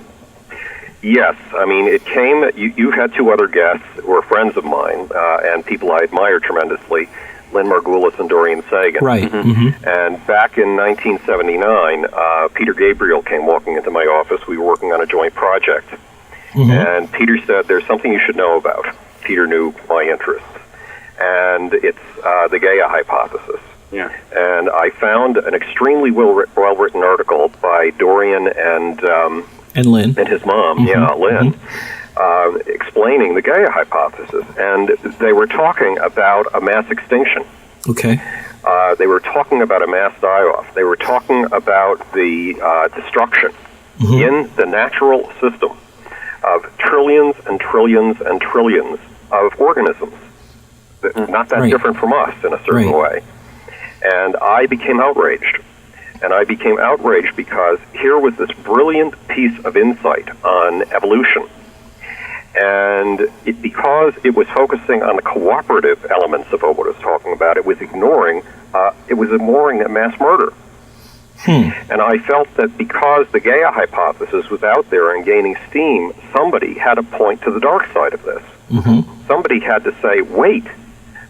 Yes, I mean, it came, you had two other guests who were friends of mine, and people I admire tremendously, Lynn Margulis and Dorian Sagan. Right. Mm-hmm. And back in 1979, Peter Gabriel came walking into my office. We were working on a joint project. Mm-hmm. And Peter said, there's something you should know about. Peter knew my interests. And it's the Gaia hypothesis. Yeah. And I found an extremely well-written article by Dorian and Lynn. And his mom, Lynn, explaining the Gaia hypothesis. And they were talking about a mass extinction. Okay. They were talking about a mass die-off. They were talking about the destruction in the natural system of trillions and trillions and trillions of organisms, not that different from us in a certain way. And I became outraged. And I became outraged because here was this brilliant piece of insight on evolution. And because it was focusing on the cooperative elements of what it was talking about, it was ignoring mass murder. And I felt that because the Gaia hypothesis was out there and gaining steam, somebody had to point to the dark side of this. Somebody had to say, wait,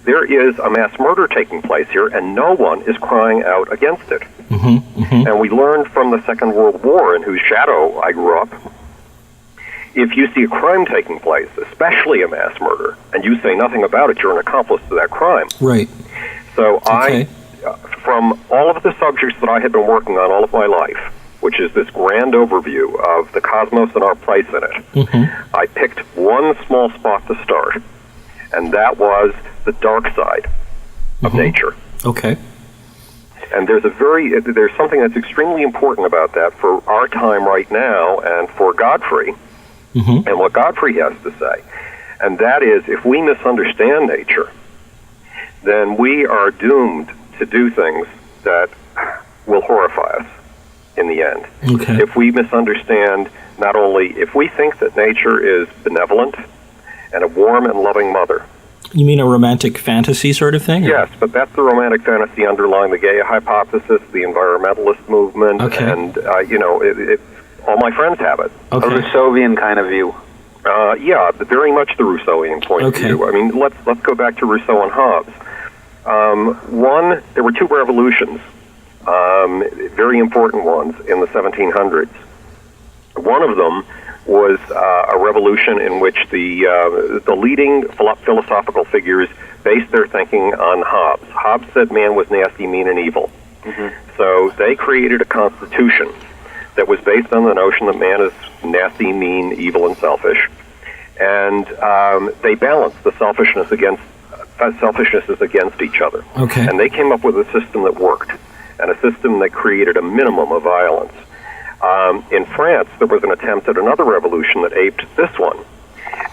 there is a mass murder taking place here, and no one is crying out against it. And we learned from the Second World War, in whose shadow I grew up, if you see a crime taking place, especially a mass murder, and you say nothing about it, you're an accomplice to that crime. Right. So from all of the subjects that I had been working on all of my life, which is this grand overview of the cosmos and our place in it, I picked one small spot to start, and that was the dark side of nature. Okay. And there's something that's extremely important about that for our time right now and for Godfrey, and what Godfrey has to say. And that is, if we misunderstand nature, then we are doomed to do things that will horrify us in the end. Okay. If we misunderstand, not only, if we think that nature is benevolent and a warm and loving mother. You mean a romantic fantasy sort of thing? Yes, but that's the romantic fantasy underlying the Gaia hypothesis, the environmentalist movement, and, all my friends have it. A Rousseauian kind of view. Yeah, very much the Rousseauian point of view. I mean, let's go back to Rousseau and Hobbes. There were two revolutions, very important ones in the 1700s. One of them was a revolution in which the leading philosophical figures based their thinking on Hobbes. Hobbes said man was nasty, mean, and evil. So they created a constitution that was based on the notion that man is nasty, mean, evil, and selfish. And they balanced the selfishness against each other. Okay. And they came up with a system that worked, and a system that created a minimum of violence. In France, there was an attempt at another revolution that aped this one.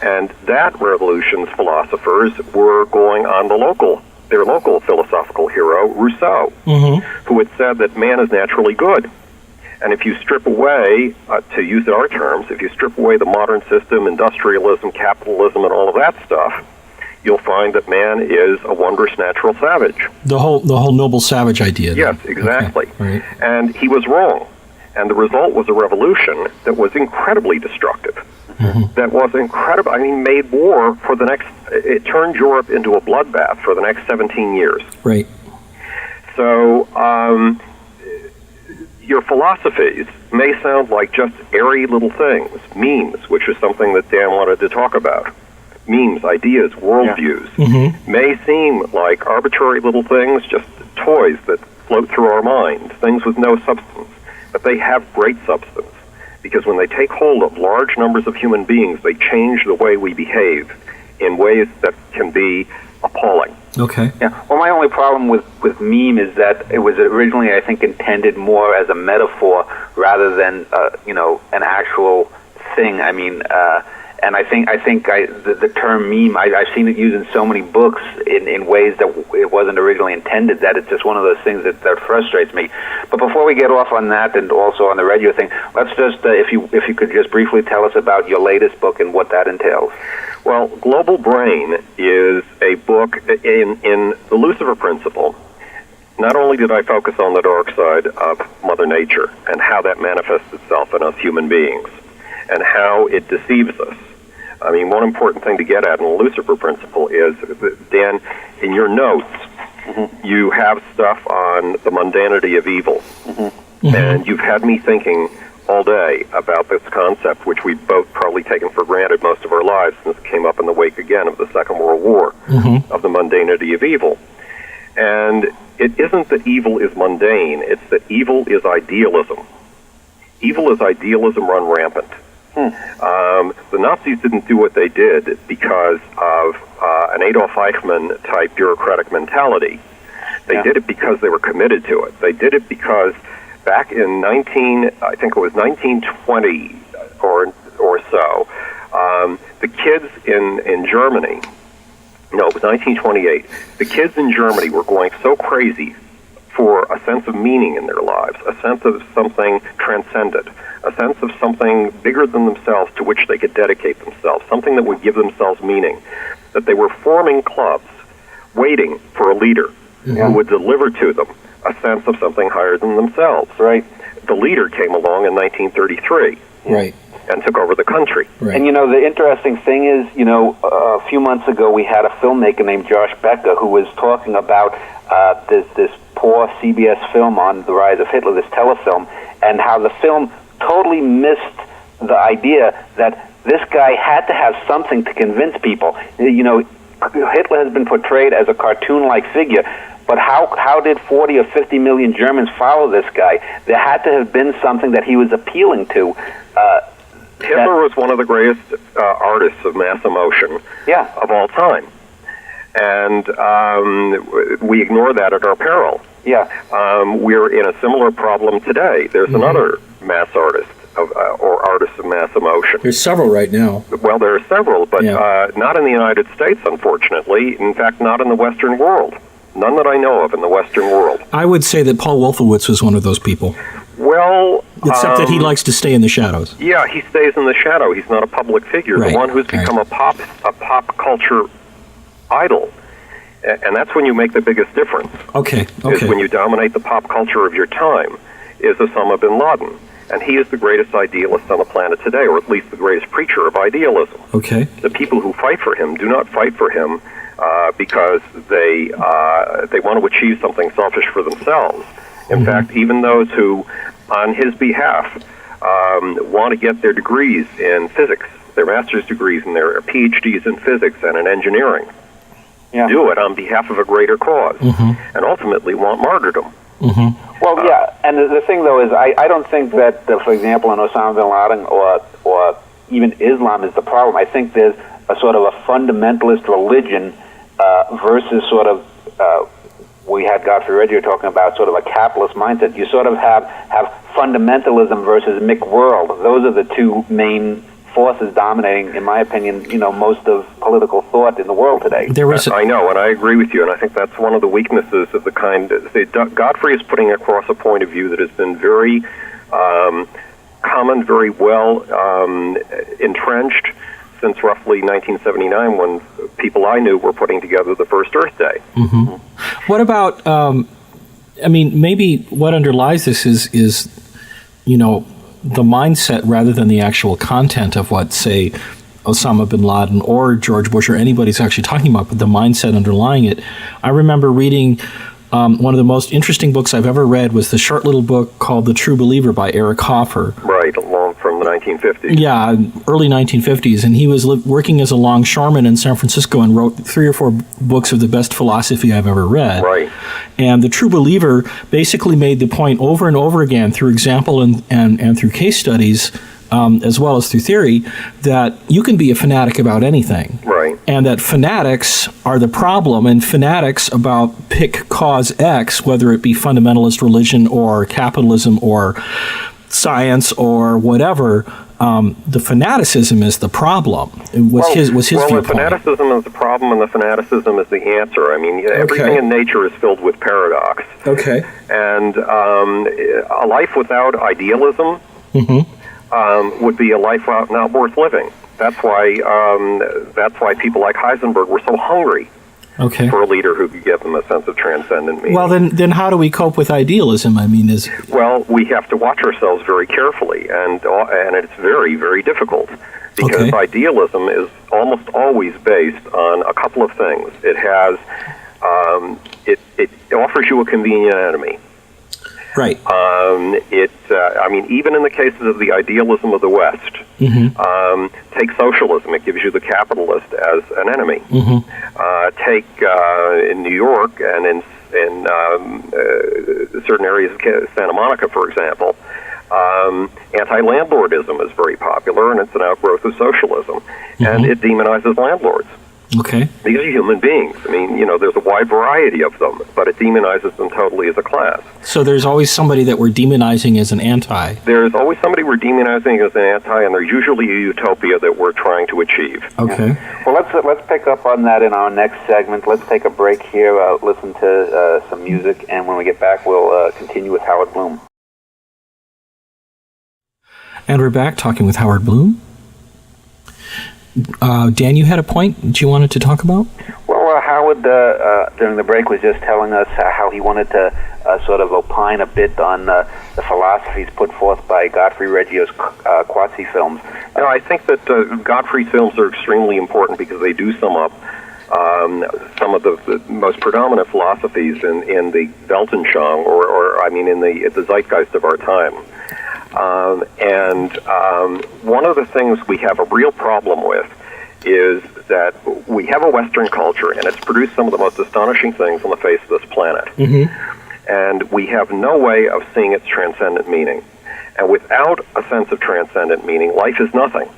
And that revolution's philosophers were going on their local philosophical hero, Rousseau, who had said that man is naturally good. And if you strip away, to use our terms, if you strip away the modern system, industrialism, capitalism, and all of that stuff, you'll find that man is a wondrous natural savage. The whole noble savage idea. Yes, exactly. Okay. Right. And he was wrong. And the result was a revolution that was incredibly destructive. That was incredible. I mean, made war for it turned Europe into a bloodbath for the next 17 years. Right. So, your philosophies may sound like just airy little things, memes, which is something that Dan wanted to talk about. Memes, ideas, worldviews, may seem like arbitrary little things, just toys that float through our minds, things with no substance. But they have great substance, because when they take hold of large numbers of human beings, they change the way we behave in ways that can be appalling. Okay. Yeah. Well, my only problem with meme is that it was originally, I think, intended more as a metaphor rather than an actual thing. I mean, and I think the term meme, I've seen it used in so many books in ways that it wasn't originally intended, that it's just one of those things that frustrates me. But before we get off on that, and also on the Reggio thing, let's just, if you could just briefly tell us about your latest book and what that entails. Well, Global Brain is a book in the Lucifer Principle. Not only did I focus on the dark side of Mother Nature and how that manifests itself in us human beings and how it deceives us. I mean, one important thing to get at in the Lucifer Principle is, Dan, in your notes, you have stuff on the mundanity of evil. And you've had me thinking all day about this concept, which we've both probably taken for granted most of our lives since it came up in the wake again of the Second World War, of the mundanity of evil. And it isn't that evil is mundane, it's that evil is idealism. Evil is idealism run rampant. The Nazis didn't do what they did because of an Adolf Eichmann type bureaucratic mentality. They did it because they were committed to it. They did it because back in 1920 or so, the kids in Germany, no, it was 1928, the kids in Germany were going so crazy for a sense of meaning in their lives, a sense of something transcendent, a sense of something bigger than themselves to which they could dedicate themselves, something that would give themselves meaning, that they were forming clubs, waiting for a leader who would deliver to them a sense of something higher than themselves. Right. The leader came along in 1933. Right. And took over the country. Right. And, the interesting thing is, a few months ago we had a filmmaker named Josh Becker who was talking about this poor CBS film on the rise of Hitler, this telefilm, and how the film totally missed the idea that this guy had to have something to convince people. Hitler has been portrayed as a cartoon-like figure, but how did 40 or 50 million Germans follow this guy? There had to have been something that he was appealing to. Hitler was one of the greatest artists of mass emotion of all time. And we ignore that at our peril. Yeah. We're in a similar problem today. There's another mass artist or artist of mass emotion. There's several right now. Well, there are several, but not in the United States, unfortunately. In fact, not in the Western world. None that I know of in the Western world. I would say that Paul Wolfowitz was one of those people. Well, except that he likes to stay in the shadows. Yeah, he stays in the shadow. He's not a public figure. Right. The one who's become a pop culture idol, and that's when you make the biggest difference. Okay. Is when you dominate the pop culture of your time. Is Osama bin Laden, and he is the greatest idealist on the planet today, or at least the greatest preacher of idealism. Okay. The people who fight for him do not fight for him because they want to achieve something selfish for themselves. In fact, even those who, on his behalf, want to get their degrees in physics, their master's degrees and their PhDs in physics and in engineering, do it on behalf of a greater cause, and ultimately want martyrdom. Well, yeah, and the thing, though, is I don't think that, for example, in Osama bin Laden or even Islam is the problem. I think there's a sort of a fundamentalist religion versus sort of, we had Godfrey Reggio talking about sort of a capitalist mindset. You sort of have fundamentalism versus McWorld. Those are the two main forces dominating, in my opinion, most of political thought in the world today. I know, and I agree with you, and I think that's one of the weaknesses of the kind. Godfrey is putting across a point of view that has been very common, very well entrenched since roughly 1979, when people I knew were putting together the first Earth Day. What about, maybe what underlies this is the mindset rather than the actual content of what, say, Osama bin Laden or George Bush or anybody's actually talking about, but the mindset underlying it. I remember reading one of the most interesting books I've ever read was the short little book called The True Believer by Eric Hoffer. Right, along from the 1950s. Yeah, early 1950s. And he was working as a longshoreman in San Francisco and wrote 3 or 4 books of the best philosophy I've ever read. Right. And The True Believer basically made the point over and over again through example and through case studies, as well as through theory, that you can be a fanatic about anything. Right. And that fanatics are the problem, and fanatics about pick cause X, whether it be fundamentalist religion or capitalism or science or whatever, the fanaticism is the problem. His viewpoint. The fanaticism is the problem, and the fanaticism is the answer. I mean, everything in nature is filled with paradox. Okay. And a life without idealism would be a life not worth living. That's why people like Heisenberg were so hungry for a leader who could give them a sense of transcendent meaning. Well, then how do we cope with idealism? I mean, well, we have to watch ourselves very carefully, and it's very, very difficult because idealism is almost always based on a couple of things. It has it offers you a convenient enemy. Right. Even in the cases of the idealism of the West, take socialism. It gives you the capitalist as an enemy. Take in New York and in certain areas of Santa Monica, for example, anti-landlordism is very popular, and it's an outgrowth of socialism, and it demonizes landlords. Okay. These are human beings. I mean, there's a wide variety of them, but it demonizes them totally as a class. So there's always somebody that we're demonizing as an anti. There's always somebody we're demonizing as an anti, and there's usually a utopia that we're trying to achieve. Okay. Well, let's pick up on that in our next segment. Let's take a break here, listen to some music, and when we get back, we'll continue with Howard Bloom. And we're back talking with Howard Bloom. Dan, you had a point that you wanted to talk about? Well, Howard Howard, during the break, was just telling us how he wanted to sort of opine a bit on the philosophies put forth by Godfrey Reggio's quasi films. I think that Godfrey's films are extremely important because they do sum up some of the most predominant philosophies in the Weltanschauung, or in the zeitgeist of our time. One of the things we have a real problem with is that we have a Western culture, and it's produced some of the most astonishing things on the face of this planet. And we have no way of seeing its transcendent meaning. And without a sense of transcendent meaning, life is nothing.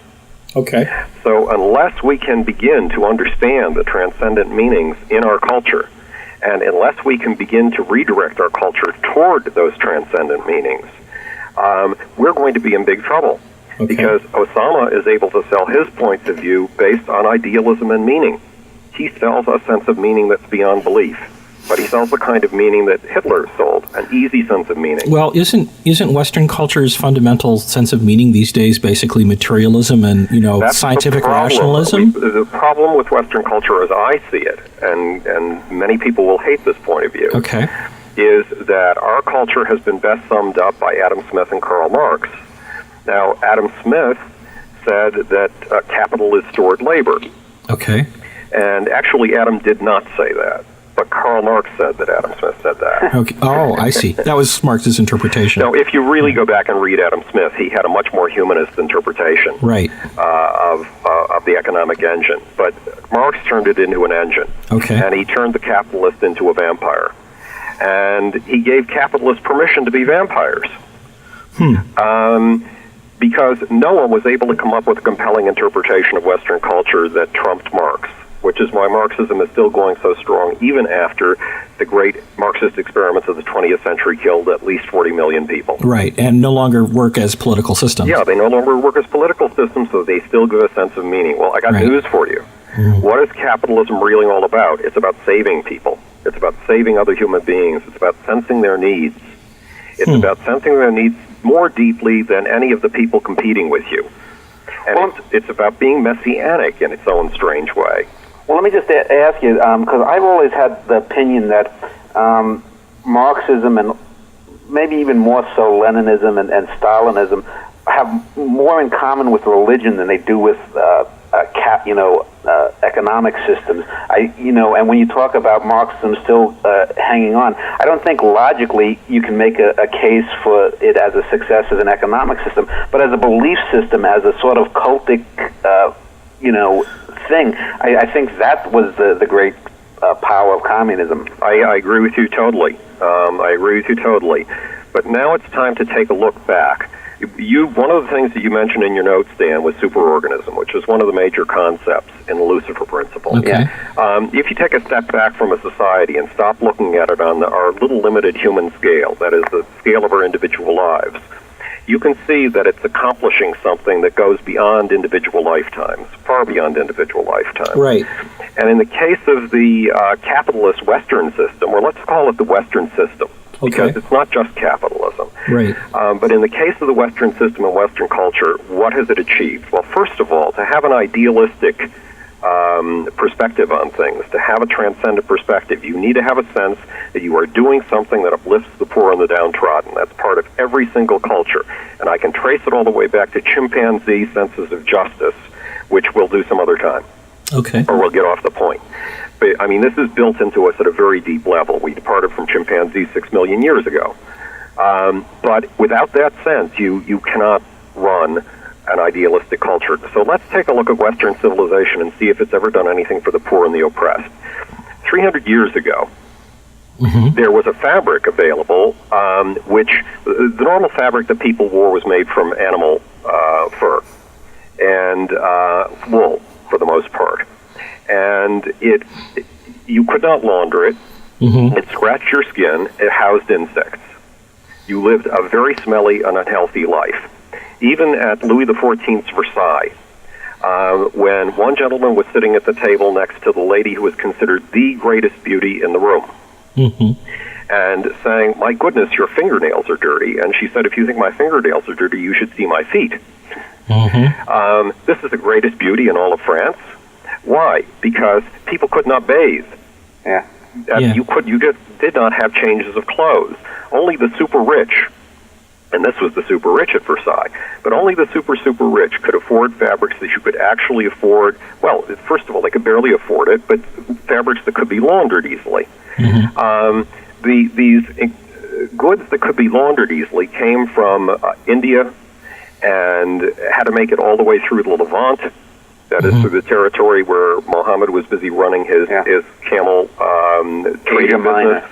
Okay. So unless we can begin to understand the transcendent meanings in our culture, and unless we can begin to redirect our culture toward those transcendent meanings, we're going to be in big trouble. Okay. Because Osama is able to sell his points of view based on idealism and meaning. He sells a sense of meaning that's beyond belief. But he sells the kind of meaning that Hitler sold, an easy sense of meaning. Well, isn't Western culture's fundamental sense of meaning these days basically materialism and, That's scientific the rationalism? The problem with Western culture, as I see it, and many people will hate this point of view, Okay. is that our culture has been best summed up by Adam Smith and Karl Marx. Now, Adam Smith said that capital is stored labor. Okay. And actually, Adam did not say that. But Karl Marx said that Adam Smith said that. Okay. Oh, I see. That was Marx's interpretation. Now, if you really go back and read Adam Smith, he had a much more humanist interpretation Right. Of the economic engine. But Marx turned it into an engine. Okay. And he turned the capitalist into a vampire. And he gave capitalists permission to be vampires. Because no one was able to come up with a compelling interpretation of Western culture that trumped Marx, which is why Marxism is still going so strong, even after the great Marxist experiments of the 20th century killed at least 40 million people. Right, and no longer work as political systems. Yeah, they no longer work as political systems, so they still give a sense of meaning. Well, I got Right. news for you. What is capitalism really all about? It's about saving people. It's about saving other human beings. It's about sensing their needs. It's about sensing their needs more deeply than any of the people competing with you. And it's about being messianic in its own strange way. Well, let me just ask you, because I've always had the opinion that Marxism and maybe even more so Leninism and Stalinism have more in common with religion than they do with economic systems. And when you talk about Marxism still hanging on, I don't think logically you can make a case for it as a success as an economic system, but as a belief system, as a sort of cultic, thing. I think that was the great power of communism. I agree with you totally. But now it's time to take a look back. One of the things that you mentioned in your notes, Dan, was superorganism, which is one of the major concepts in the Lucifer principle. Okay. If you take a step back from a society and stop looking at it on our little limited human scale, that is the scale of our individual lives, you can see that it's accomplishing something that goes beyond individual lifetimes, far beyond individual lifetimes. Right. And in the case of the capitalist Western system, or let's call it the Western system, because it's not just capitalism. Right. But in the case of the Western system and Western culture, what has it achieved? Well, first of all, to have an idealistic perspective on things, to have a transcendent perspective, you need to have a sense that you are doing something that uplifts the poor and the downtrodden. That's part of every single culture. And I can trace it all the way back to chimpanzee senses of justice, which we'll do some other time. Okay. Or we'll get off the point. But, this is built into us at a very deep level. We departed from chimpanzees 6 million years ago. But without that sense, you cannot run an idealistic culture. So let's take a look at Western civilization and see if it's ever done anything for the poor and the oppressed. 300 years ago, there was a fabric available, which the normal fabric that people wore was made from animal fur and wool, for the most part. And you could not launder it. It scratched your skin. It housed insects. You lived a very smelly and unhealthy life. Even at Louis XIV's Versailles, when one gentleman was sitting at the table next to the lady who was considered the greatest beauty in the room, and saying, "My goodness, your fingernails are dirty." And she said, "If you think my fingernails are dirty, you should see my feet." This is the greatest beauty in all of France. Why? Because people could not bathe. Yeah. You just did not have changes of clothes. Only the super rich, and this was the super rich at Versailles, but only the super rich could afford fabrics that you could actually afford. Well, first of all, they could barely afford it, but fabrics that could be laundered easily. These goods that could be laundered easily came from India and had to make it all the way through the Levant. That is through the territory where Muhammad was busy running his camel trading business.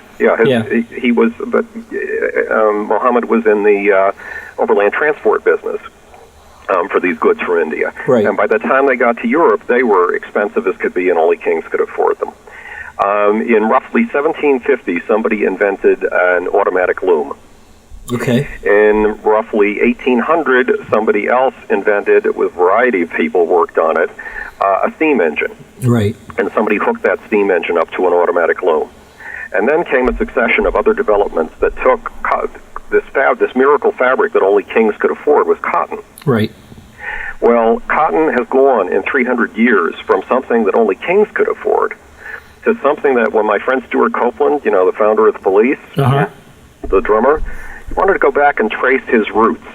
He was, but Muhammad was in the overland transport business for these goods from India. Right. And by the time they got to Europe, they were expensive as could be, and only kings could afford them. In roughly 1750, somebody invented an automatic loom. Okay. In roughly 1800, somebody else invented, with a variety of people worked on it, a steam engine. Right. And somebody hooked that steam engine up to an automatic loom. And then came a succession of other developments that took this miracle fabric that only kings could afford was cotton. Right. Well, cotton has gone in 300 years from something that only kings could afford to something that when my friend Stuart Copeland, the founder of the Police, the drummer, wanted to go back and trace his roots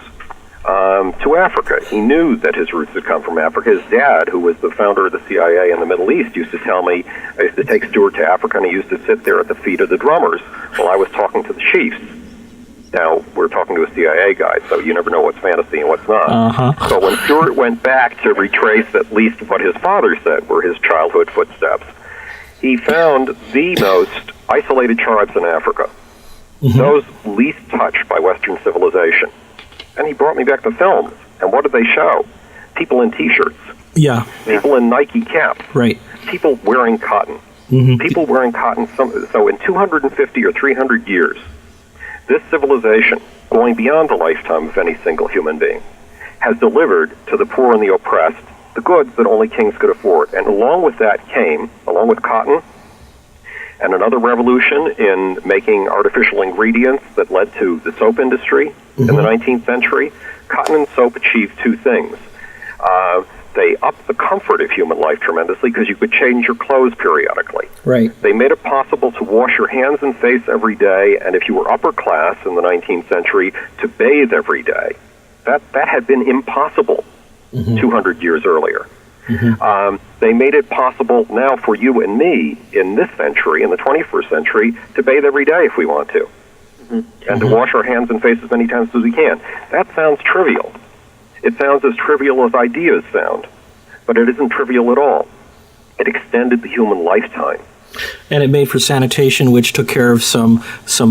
to Africa. He knew that his roots had come from Africa. His dad, who was the founder of the CIA in the Middle East, used to tell me, I used to take Stuart to Africa, and he used to sit there at the feet of the drummers while I was talking to the chiefs. Now, we're talking to a CIA guy, so you never know what's fantasy and what's not. So when Stuart went back to retrace at least what his father said were his childhood footsteps, he found the most isolated tribes in Africa. Those least touched by Western civilization. And he brought me back the films. And what did they show? People in T-shirts. Yeah. People in Nike caps. Right. People wearing cotton. People wearing cotton. So in 250 or 300 years, this civilization, going beyond the lifetime of any single human being, has delivered to the poor and the oppressed the goods that only kings could afford. And along with that came, along with cotton, and another revolution in making artificial ingredients that led to the soap industry in the 19th century. Cotton and soap achieved two things. They upped the comfort of human life tremendously because you could change your clothes periodically. Right. They made it possible to wash your hands and face every day, and if you were upper class in the 19th century, to bathe every day. That had been impossible 200 years earlier. They made it possible now for you and me in this century, in the 21st century, to bathe every day if we want to, and to wash our hands and face as many times as we can. That sounds trivial. It sounds as trivial as ideas sound, but it isn't trivial at all. It extended the human lifetime. And it made for sanitation, which took care of some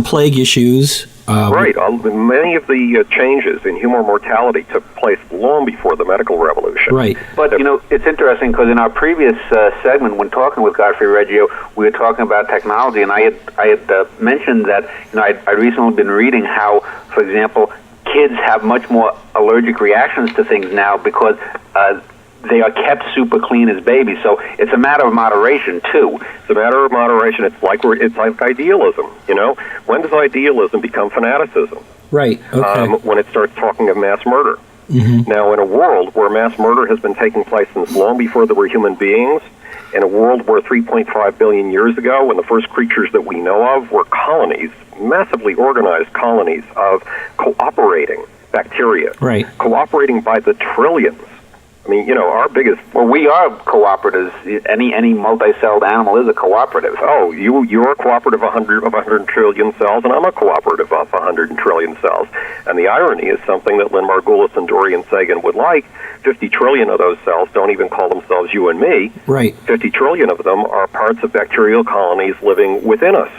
plague issues. Right. Many of the changes in human mortality took place long before the medical revolution. Right. But, it's interesting because in our previous segment, when talking with Godfrey Reggio, we were talking about technology, and I had mentioned that I'd recently been reading how, for example, kids have much more allergic reactions to things now because they are kept super clean as babies. So it's a matter of moderation, too. It's a matter of moderation. It's like idealism, When does idealism become fanaticism? Right, okay. When it starts talking of mass murder. Now, in a world where mass murder has been taking place since long before there were human beings, in a world where 3.5 billion years ago, when the first creatures that we know of were colonies, massively organized colonies of cooperating bacteria, right, cooperating by the trillions. I mean, our biggest... Well, we are cooperatives. Any multi-celled animal is a cooperative. Oh, you're a cooperative of 100 trillion cells, and I'm a cooperative of 100 trillion cells. And the irony is something that Lynn Margulis and Dorian Sagan would like. 50 trillion of those cells don't even call themselves you and me. Right. 50 trillion of them are parts of bacterial colonies living within us,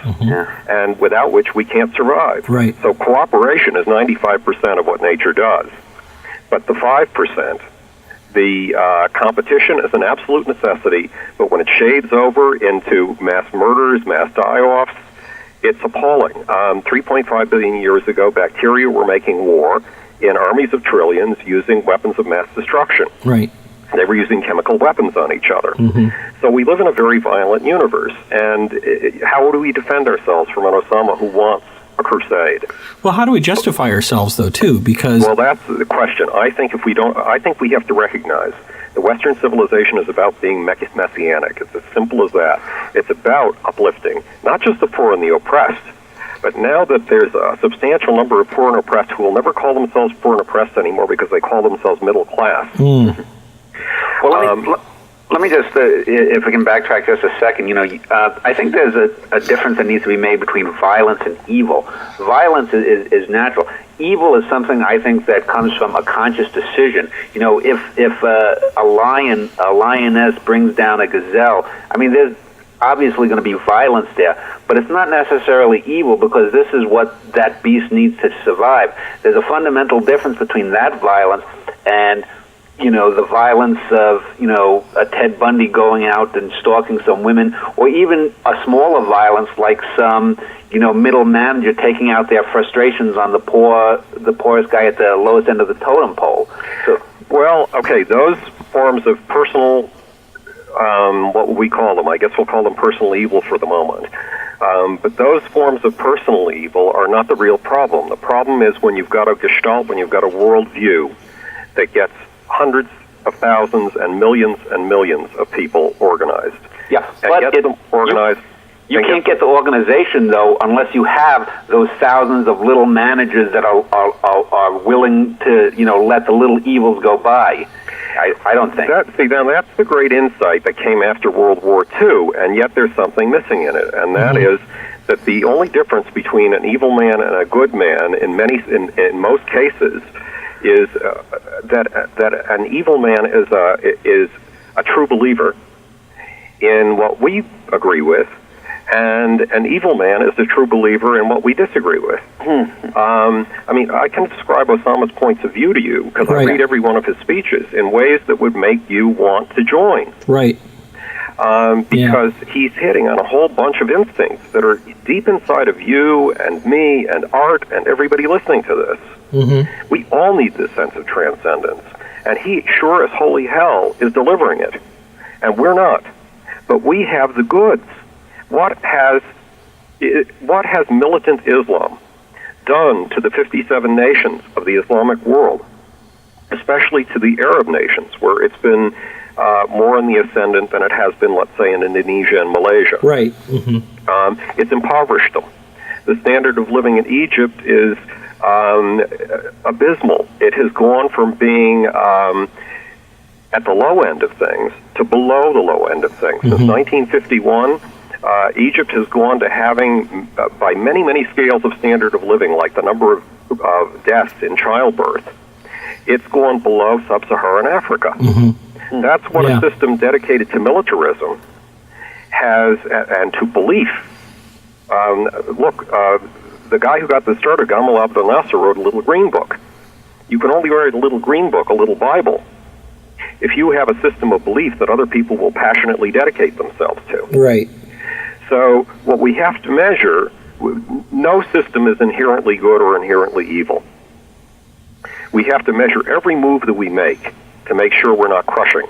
and without which we can't survive. Right. So cooperation is 95% of what nature does. But the 5%... The competition is an absolute necessity, but when it shades over into mass murders, mass die-offs, it's appalling. 3.5 billion years ago, bacteria were making war in armies of trillions using weapons of mass destruction. Right. They were using chemical weapons on each other. So we live in a very violent universe, and how do we defend ourselves from an Osama who wants a crusade? Well, how do we justify ourselves, though, too? Because that's the question. I think we have to recognize The Western civilization is about being messianic. It's as simple as that. It's about uplifting, not just the poor and the oppressed, but now that there's a substantial number of poor and oppressed who will never call themselves poor and oppressed anymore because they call themselves middle class. Well, let me just, if we can backtrack just a second, I think there's a difference that needs to be made between violence and evil. Violence is natural. Evil is something I think that comes from a conscious decision. If a lioness brings down a gazelle, I mean, there's obviously going to be violence there, but it's not necessarily evil because this is what that beast needs to survive. There's a fundamental difference between that violence and the violence of, a Ted Bundy going out and stalking some women, or even a smaller violence like some, middle manager taking out their frustrations on the poorest guy at the lowest end of the totem pole. So, well, okay, those forms of personal, what would we call them? I guess we'll call them personal evil for the moment. But those forms of personal evil are not the real problem. The problem is when you've got a gestalt, when you've got a worldview that gets hundreds of thousands and millions of people organized. Yeah, and but get them organized. You can't get the organization, though, unless you have those thousands of little managers that are willing to, let the little evils go by. I don't think. Now that's the great insight that came after World War II, and yet there's something missing in it, and that is that the only difference between an evil man and a good man, in most cases, is that an evil man is a true believer in what we agree with, and an evil man is a true believer in what we disagree with. I mean, I can describe Osama's points of view to you because I read every one of his speeches in ways that would make you want to join. Right. Because he's hitting on a whole bunch of instincts that are deep inside of you and me and Art and everybody listening to this. We all need this sense of transcendence, and he sure as holy hell is delivering it, and we're not. But we have the goods. What has militant Islam done to the 57 nations of the Islamic world, especially to the Arab nations, where it's been more in the ascendant than it has been, let's say, in Indonesia and Malaysia? Right. It's impoverished them. The standard of living in Egypt is abysmal. It has gone from being at the low end of things to below the low end of things. Since 1951, Egypt has gone to having, by many, many scales of standard of living, like the number of deaths in childbirth, it's gone below sub-Saharan Africa. That's what a system dedicated to militarism has, and to belief. The guy who got this started, Gamal Abdel Nasser, wrote a little green book. You can only write a little green book, a little Bible, if you have a system of belief that other people will passionately dedicate themselves to. Right. So what we have to measure, no system is inherently good or inherently evil. We have to measure every move that we make to make sure we're not crushing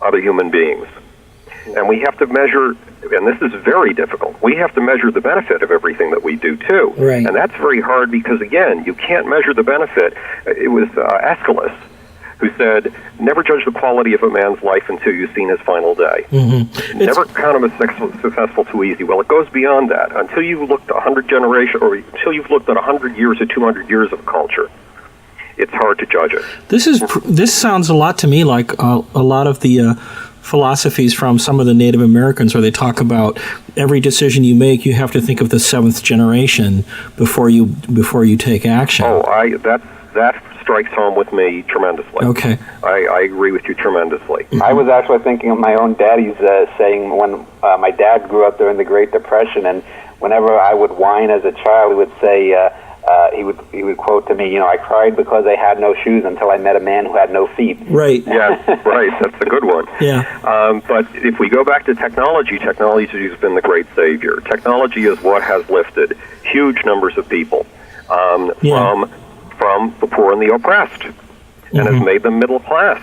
other human beings. And we have to measure, and this is very difficult, we have to measure the benefit of everything that we do, too. Right. And that's very hard because, again, you can't measure the benefit. It was Aeschylus who said, never judge the quality of a man's life until you've seen his final day. Never count him as successful too easy. Well, it goes beyond that. Until you've looked 100 generations, or until you've looked at 100 years or 200 years of culture, it's hard to judge it. This sounds a lot to me like a lot of the philosophies from some of the Native Americans, where they talk about every decision you make, you have to think of the seventh generation before you take action. Oh, that strikes home with me tremendously. Okay. I agree with you tremendously. I was actually thinking of my own daddy's saying when my dad grew up during the Great Depression, and whenever I would whine as a child, he would say, he would quote to me, I cried because I had no shoes until I met a man who had no feet. Right. Yeah, right. That's a good one. Yeah. But if we go back to technology has been the great savior. Technology is what has lifted huge numbers of people from the poor and the oppressed, and has made them middle class.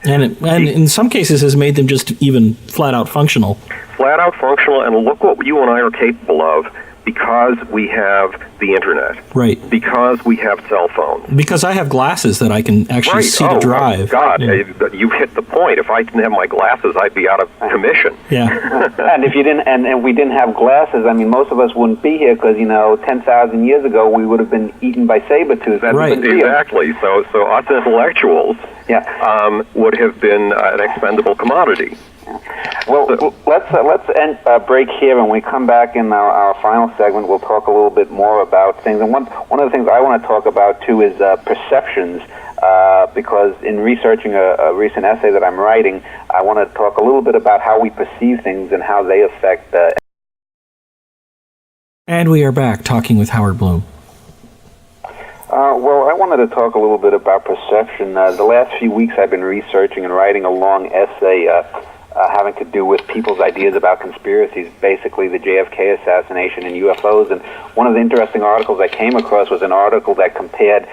And in some cases has made them just even flat out functional. Flat out functional, and look what you and I are capable of because we have the internet, right? Because we have cell phones, because I have glasses that I can actually see to drive. God, you hit the point. If I didn't have my glasses, I'd be out of commission. Yeah. And if you didn't, and we didn't have glasses, I mean, most of us wouldn't be here because 10,000 years ago we would have been eaten by saber-tooths. Right. Exactly. So us intellectuals would have been an expendable commodity. Well, let's end break here. When we come back in our final segment, we'll talk a little bit more about things. And one of the things I want to talk about too is perceptions, because in researching a recent essay that I'm writing, I want to talk a little bit about how we perceive things and how they affect. And we are back talking with Howard Bloom. Well, I wanted to talk a little bit about perception. The last few weeks, I've been researching and writing a long essay having to do with people's ideas about conspiracies, basically the JFK assassination and UFOs. And one of the interesting articles I came across was an article that compared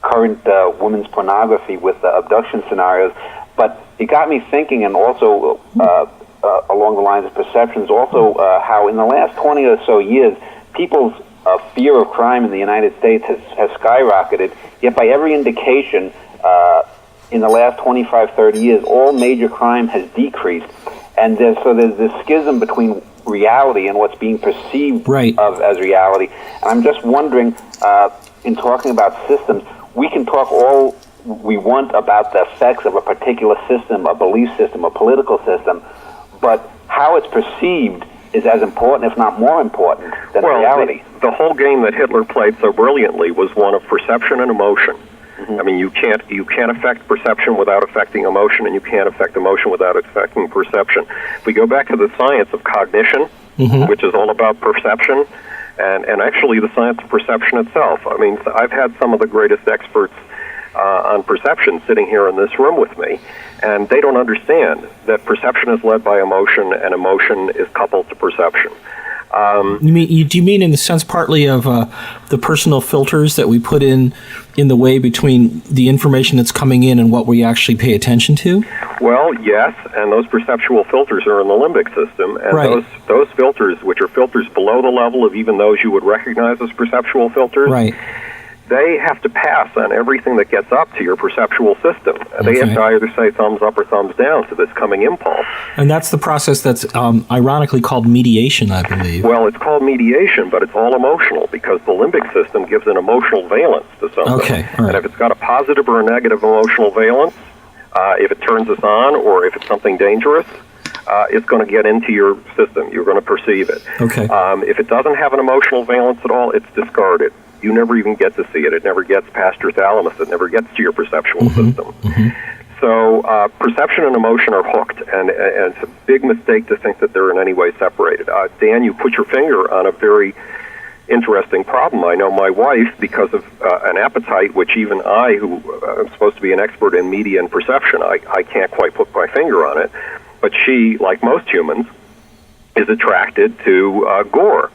current women's pornography with abduction scenarios. But it got me thinking, and also along the lines of perceptions, also how in the last 20 or so years, people's fear of crime in the United States has skyrocketed, yet by every indication, in the last 25, 30 years, all major crime has decreased. And there's this schism between reality and what's being perceived of as reality. And I'm just wondering, in talking about systems, we can talk all we want about the effects of a particular system, a belief system, a political system, but how it's perceived is as important, if not more important, than reality. The whole game that Hitler played so brilliantly was one of perception and emotion. I mean, you can't affect perception without affecting emotion, and you can't affect emotion without affecting perception. If we go back to the science of cognition, which is all about perception, and actually the science of perception itself. I mean, I've had some of the greatest experts on perception sitting here in this room with me, and they don't understand that perception is led by emotion, and emotion is coupled to perception. Do you mean in the sense partly of the personal filters that we put in the way between the information that's coming in and what we actually pay attention to? Well, yes, and those perceptual filters are in the limbic system, and those filters, which are filters below the level of even those you would recognize as perceptual filters, they have to pass on everything that gets up to your perceptual system. They have to either say thumbs up or thumbs down to this coming impulse. And that's the process that's ironically called mediation, I believe. Well, it's called mediation, but it's all emotional because the limbic system gives an emotional valence to something. And if it's got a positive or a negative emotional valence, if it turns us on or if it's something dangerous, it's going to get into your system. You're going to perceive it. If it doesn't have an emotional valence at all, it's discarded. You never even get to see it. It never gets past your thalamus. It never gets to your perceptual system. So perception and emotion are hooked, and it's a big mistake to think that they're in any way separated. Dan, you put your finger on a very interesting problem. I know my wife, because of an appetite, which even I, who am supposed to be an expert in media and perception, I can't quite put my finger on it, but she, like most humans, is attracted to gore.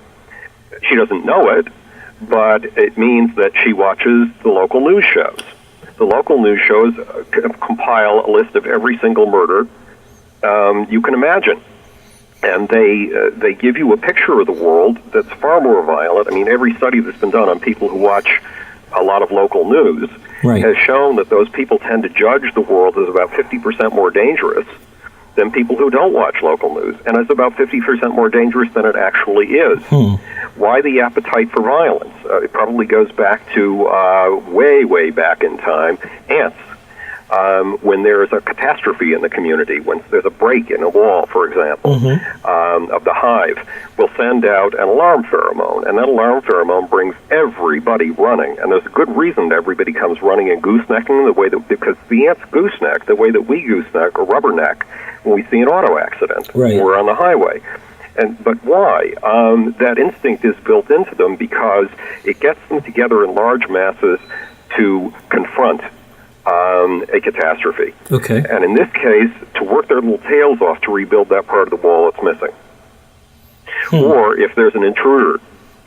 She doesn't know it, but it means that she watches the local news shows. The local news shows compile a list of every single murder you can imagine. And they give you a picture of the world that's far more violent. I mean, every study that's been done on people who watch a lot of local news has shown that those people tend to judge the world as about 50% more dangerous than people who don't watch local news, and it's about 50% more dangerous than it actually is. Why the appetite for violence? It probably goes back to way, way back in time, ants. When there's a catastrophe in the community, when there's a break in a wall, for example, of the hive, we'll send out an alarm pheromone, and that alarm pheromone brings everybody running. And there's a good reason that everybody comes running and goosenecking the way that, because the ants gooseneck the way that we gooseneck or rubberneck when we see an auto accident or on the highway. But why? That instinct is built into them because it gets them together in large masses to confront a catastrophe. And in this case, to work their little tails off to rebuild that part of the wall that's missing. Or if there's an intruder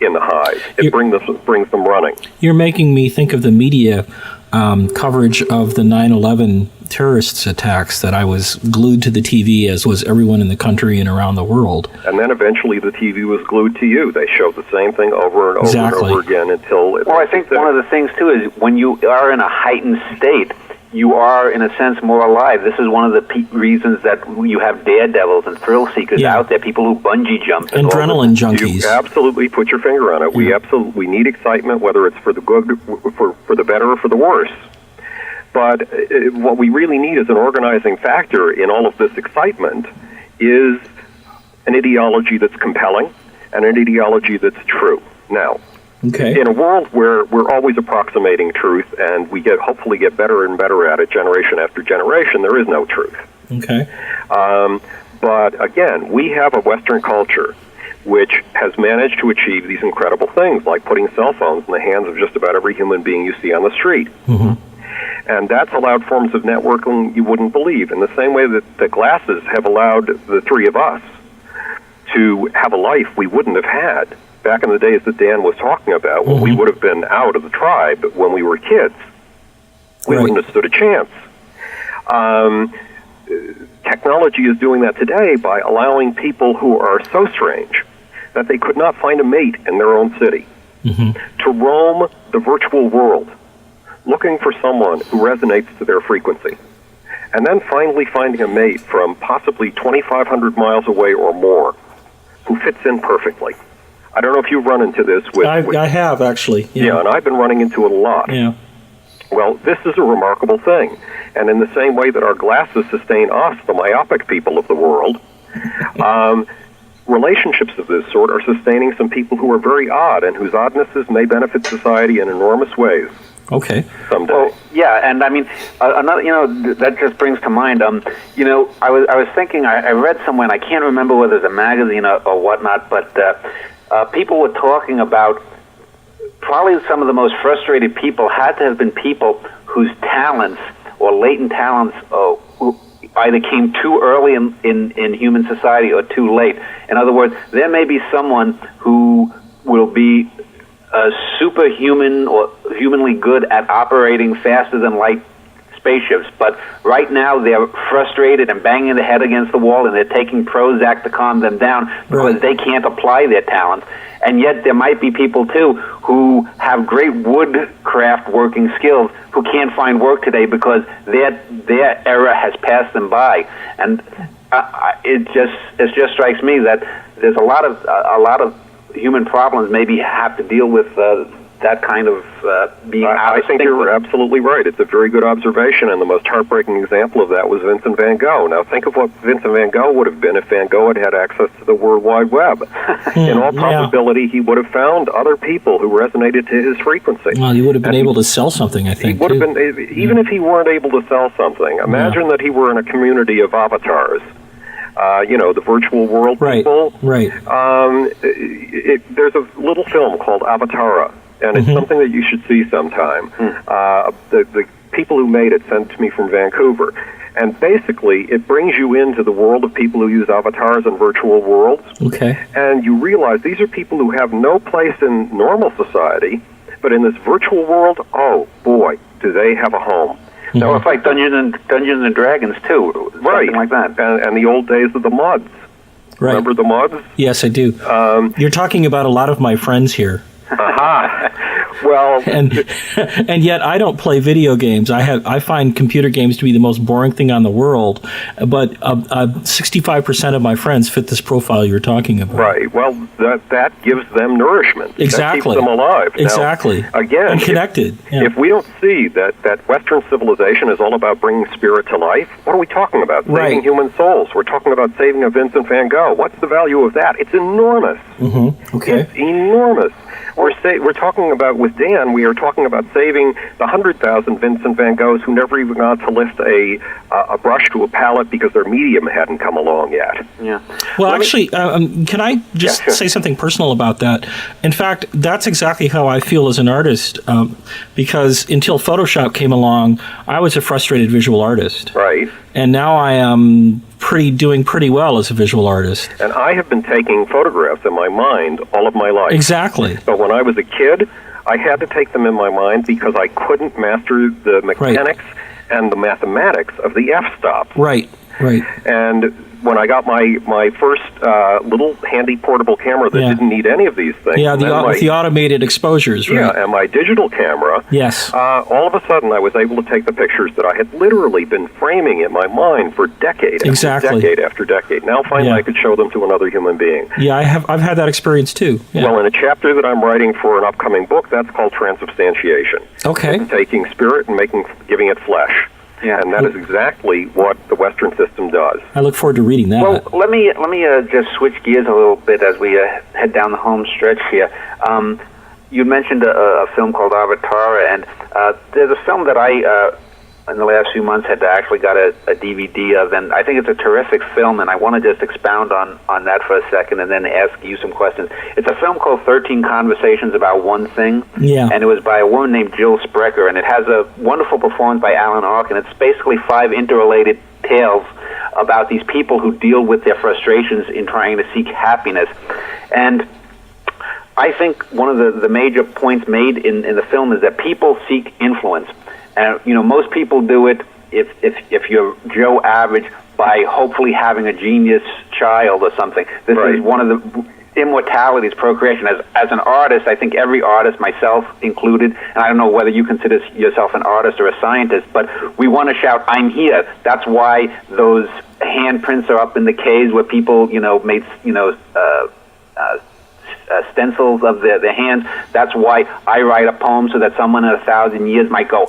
in the hive. It brings them running. You're making me think of the media coverage of the 9/11 terrorist attacks that I was glued to the TV, as was everyone in the country and around the world. And then eventually the TV was glued to you. They showed the same thing over and over and over again until it... Well, I think one of the things, too, is when you are in a heightened state, you are, in a sense, more alive. This is one of the reasons that you have daredevils and thrill seekers out there, people who bungee jump. And adrenaline junkies. You absolutely put your finger on it. We need excitement, whether it's for the good, for the better, or for the worse. But what we really need as an organizing factor in all of this excitement is an ideology that's compelling and an ideology that's true. Now, in a world where we're always approximating truth and we hopefully get better and better at it generation after generation, there is no truth. But again, we have a Western culture which has managed to achieve these incredible things, like putting cell phones in the hands of just about every human being you see on the street. And that's allowed forms of networking you wouldn't believe, in the same way that the glasses have allowed the three of us to have a life we wouldn't have had back in the days that Dan was talking about, when we would have been out of the tribe when we were kids. We wouldn't have stood a chance. Technology is doing that today by allowing people who are so strange that they could not find a mate in their own city to roam the virtual world, looking for someone who resonates to their frequency, and then finally finding a mate from possibly 2,500 miles away or more who fits in perfectly. I don't know if you've run into this with... I have, actually. Yeah, and I've been running into it a lot. Yeah. Well, this is a remarkable thing. And in the same way that our glasses sustain us, the myopic people of the world, relationships of this sort are sustaining some people who are very odd and whose oddnesses may benefit society in enormous ways. Okay. Someday. Well, yeah, and I mean, another, that just brings to mind, I was thinking, I read somewhere, and I can't remember whether it's a magazine or whatnot, but people were talking about probably some of the most frustrated people had to have been people whose talents or latent talents who either came too early in human society or too late. In other words, there may be someone who will be superhuman or humanly good at operating faster than light spaceships, but right now they're frustrated and banging their head against the wall, and they're taking Prozac to calm them down because they can't apply their talents. And yet there might be people, too, who have great woodcraft working skills who can't find work today because their era has passed them by. And it just strikes me that there's a lot of human problems maybe have to deal with that kind of being out of sync. I think you're absolutely right. It's a very good observation, and the most heartbreaking example of that was Vincent van Gogh. Now, think of what Vincent van Gogh would have been if Van Gogh had had access to the World Wide Web. In all probability, he would have found other people who resonated to his frequency. Well, he would have been able to sell something, I think. He would have been, even if he weren't able to sell something. Imagine that he were in a community of avatars. The virtual world people. Right. There's a little film called Avatara, and it's something that you should see sometime. The people who made it sent it to me from Vancouver. And basically, it brings you into the world of people who use avatars and virtual worlds. Okay. And you realize these are people who have no place in normal society, but in this virtual world, oh boy, do they have a home. So it's like Dungeons and Dragons, too. Something like that. And the old days of the mods. Right. Remember the mods? Yes, I do. You're talking about a lot of my friends here. Well, and yet I don't play video games. I find computer games to be the most boring thing on the world. But 65% of my friends fit this profile you're talking about. Right. Well, that gives them nourishment. Exactly. That keeps them alive. Exactly. Now, again, and connected. If we don't see that Western civilization is all about bringing spirit to life, what are we talking about? Saving human souls. We're talking about saving a Vincent van Gogh. What's the value of that? It's enormous. Okay. It's enormous. We're talking about, with Dan, we are talking about saving the 100,000 Vincent van Goghs who never even got to lift a brush to a palette because their medium hadn't come along yet. Yeah. Well, can I just say something personal about that? In fact, that's exactly how I feel as an artist, because until Photoshop came along, I was a frustrated visual artist. Right. And now I am doing pretty well as a visual artist. And I have been taking photographs in my mind all of my life. Exactly. But when I was a kid, I had to take them in my mind because I couldn't master the mechanics and the mathematics of the f-stop. Right. And when I got my first little handy portable camera that didn't need any of these things. Yeah, the automated exposures, right? Yeah, and my digital camera. Yes. All of a sudden, I was able to take the pictures that I had literally been framing in my mind for decade after decade. Now, finally, I could show them to another human being. Yeah, I've had that experience too. Yeah. Well, in a chapter that I'm writing for an upcoming book, that's called Transubstantiation. Okay. It's taking spirit and giving it flesh. Yeah, and that is exactly what the Western system does. I look forward to reading that. Well, let me just switch gears a little bit as we head down the home stretch here. You mentioned a film called Avatar, and there's a film that I, in the last few months, had actually got a DVD of, and I think it's a terrific film, and I want to just expound on that for a second and then ask you some questions. It's a film called 13 Conversations About One Thing, and it was by a woman named Jill Sprecher, and it has a wonderful performance by Alan Arkin. It's basically 5 interrelated tales about these people who deal with their frustrations in trying to seek happiness. And I think one of the major points made in the film is that people seek influence. And most people do it if you're Joe Average by hopefully having a genius child or something. This is one of the immortalities, procreation. As an artist, I think every artist, myself included, and I don't know whether you consider yourself an artist or a scientist, but we want to shout, "I'm here." That's why those handprints are up in the caves where people, made, stencils of their hands. That's why I write a poem so that someone in 1,000 years might go,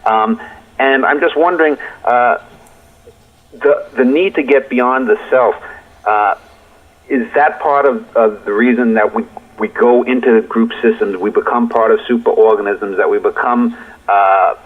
and I'm just wondering, the need to get beyond the self, is that part of the reason that we go into group systems, we become part of superorganisms, that we become,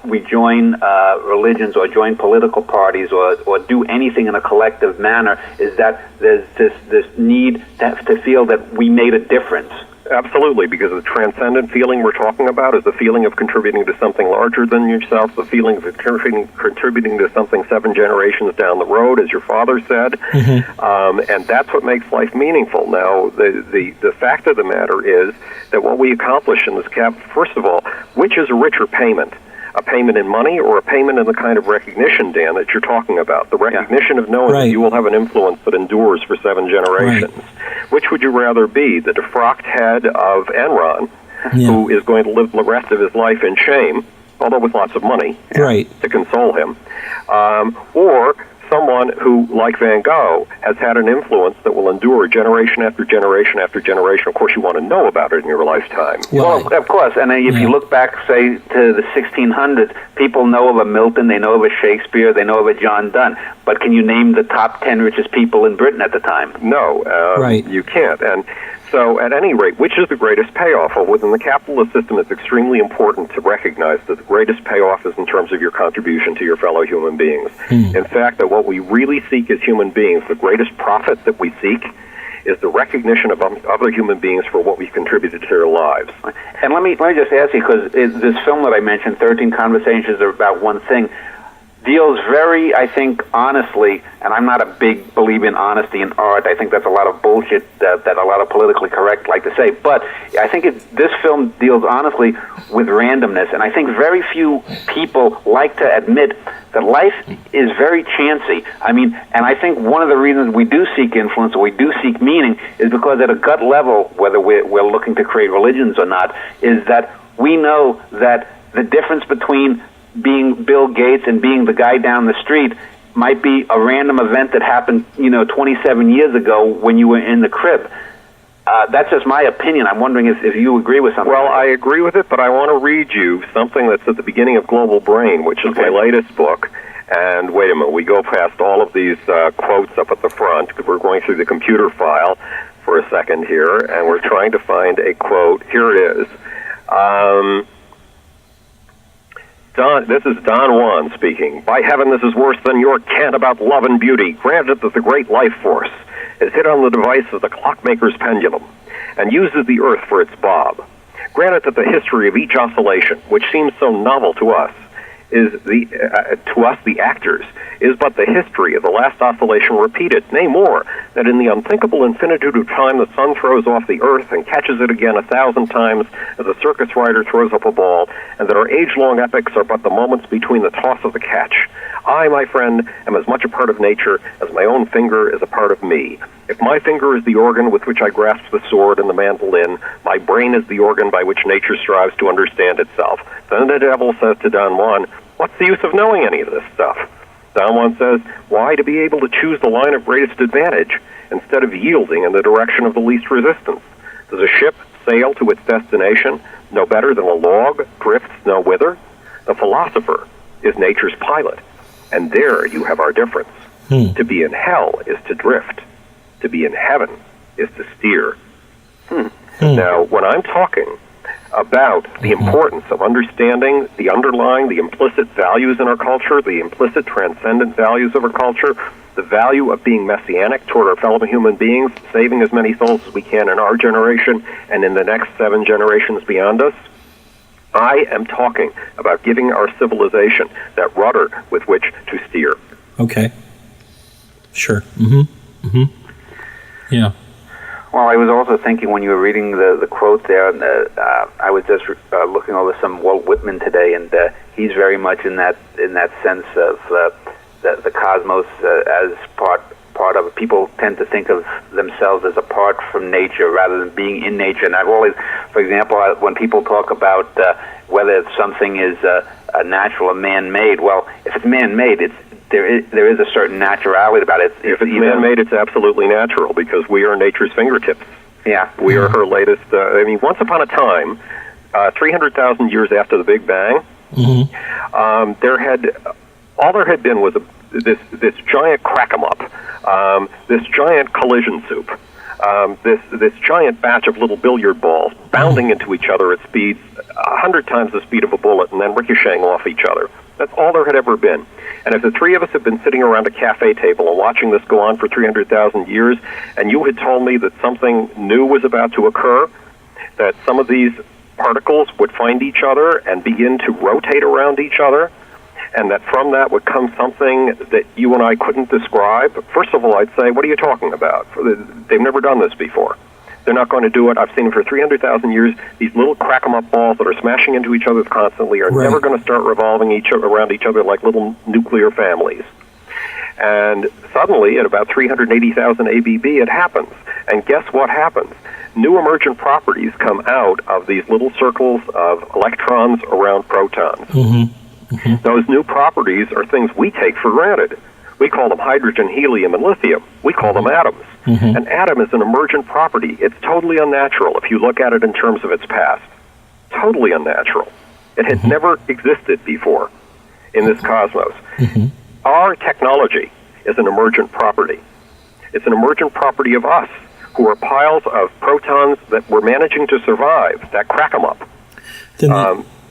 we join religions or join political parties or do anything in a collective manner, is that there's this need to feel that we made a difference? Absolutely, because the transcendent feeling we're talking about is the feeling of contributing to something larger than yourself, the feeling of contributing to something 7 generations down the road, as your father said, and that's what makes life meaningful. Now, the fact of the matter is that what we accomplish in this camp, first of all, which is a richer payment? A payment in money or a payment in the kind of recognition, Dan, that you're talking about? The recognition of knowing that you will have an influence that endures for 7 generations. Which would you rather be? The defrocked head of Enron, who is going to live the rest of his life in shame, although with lots of money to console him, or someone who, like Van Gogh, has had an influence that will endure generation after generation after generation? Of course, you want to know about it in your lifetime. Well, of course. And if you look back, say, to the 1600s, people know of a Milton, they know of a Shakespeare, they know of a John Donne. But can you name the top 10 richest people in Britain at the time? No, you can't. And so, at any rate, which is the greatest payoff? Well, within the capitalist system, it's extremely important to recognize that the greatest payoff is in terms of your contribution to your fellow human beings. In fact, that what we really seek as human beings, the greatest profit that we seek, is the recognition of other human beings for what we've contributed to their lives. And let me just ask you, because this film that I mentioned, 13 Conversations About One Thing, deals very, I think, honestly, and I'm not a big believer in honesty in art. I think that's a lot of bullshit that a lot of politically correct like to say. But I think this film deals honestly with randomness, and I think very few people like to admit that life is very chancy. I mean, and I think one of the reasons we do seek influence or we do seek meaning is because at a gut level, whether we're looking to create religions or not, is that we know that the difference between being Bill Gates and being the guy down the street might be a random event that happened, 27 years ago when you were in the crib. That's just my opinion. I'm wondering if you agree with something. Well, I agree with it, but I want to read you something that's at the beginning of Global Brain, which is my latest book. And wait a minute, we go past all of these quotes up at the front, because we're going through the computer file for a second here, and we're trying to find a quote. Here it is. This is Don Juan speaking. By heaven, this is worse than your cant about love and beauty. Granted that the great life force has hit on the device of the clockmaker's pendulum and uses the earth for its bob. Granted that the history of each oscillation, which seems so novel to us, is to us, the actors, is but the history of the last oscillation repeated. Nay, more, that in the unthinkable infinitude of time the sun throws off the earth and catches it again 1,000 times as a circus rider throws up a ball, and that our age-long epics are but the moments between the toss of the catch. I, my friend, am as much a part of nature as my own finger is a part of me. If my finger is the organ with which I grasp the sword and the mandolin, my brain is the organ by which nature strives to understand itself. Then the devil says to Don Juan, what's the use of knowing any of this stuff? Don Juan says, why, to be able to choose the line of greatest advantage instead of yielding in the direction of the least resistance. Does a ship sail to its destination no better than a log drifts no whither? The philosopher is nature's pilot, and there you have our difference. To be in hell is to drift. To be in heaven is to steer. Now, when I'm talking about the importance of understanding the underlying, the implicit values in our culture, the implicit transcendent values of our culture, the value of being messianic toward our fellow human beings, saving as many souls as we can in our generation and in the next 7 generations beyond us, I am talking about giving our civilization that rudder with which to steer. Okay. Sure. Yeah. Well, I was also thinking when you were reading the quote there, and I was just looking over some Walt Whitman today, and he's very much in that sense of the cosmos as part of it. People tend to think of themselves as apart from nature rather than being in nature. And I've always, for example, when people talk about whether something is natural or man-made, well, if it's man-made, there is a certain naturality about it. If it's man-made, it's absolutely natural because we are nature's fingertips. Yeah. We are her latest. Once upon a time, 300,000 years after the Big Bang, there had been was this giant crack-em-up, this giant collision soup, this giant batch of little billiard balls bounding into each other at speeds 100 times the speed of a bullet and then ricocheting off each other. That's all there had ever been. And if the three of us had been sitting around a cafe table and watching this go on for 300,000 years, and you had told me that something new was about to occur, that some of these particles would find each other and begin to rotate around each other, and that from that would come something that you and I couldn't describe, first of all, I'd say, what are you talking about? They've never done this before. They're not going to do it. I've seen them for 300,000 years. These little crack-em-up balls that are smashing into each other constantly are never going to start revolving around each other like little nuclear families. And suddenly, at about 380,000 ABB, it happens. And guess what happens? New emergent properties come out of these little circles of electrons around protons. Those new properties are things we take for granted. We call them hydrogen, helium, and lithium. We call them atoms. An atom is an emergent property. It's totally unnatural if you look at it in terms of its past. Totally unnatural. It had never existed before in this cosmos. Our technology is an emergent property. It's an emergent property of us, who are piles of protons that we're managing to survive, that crack them up.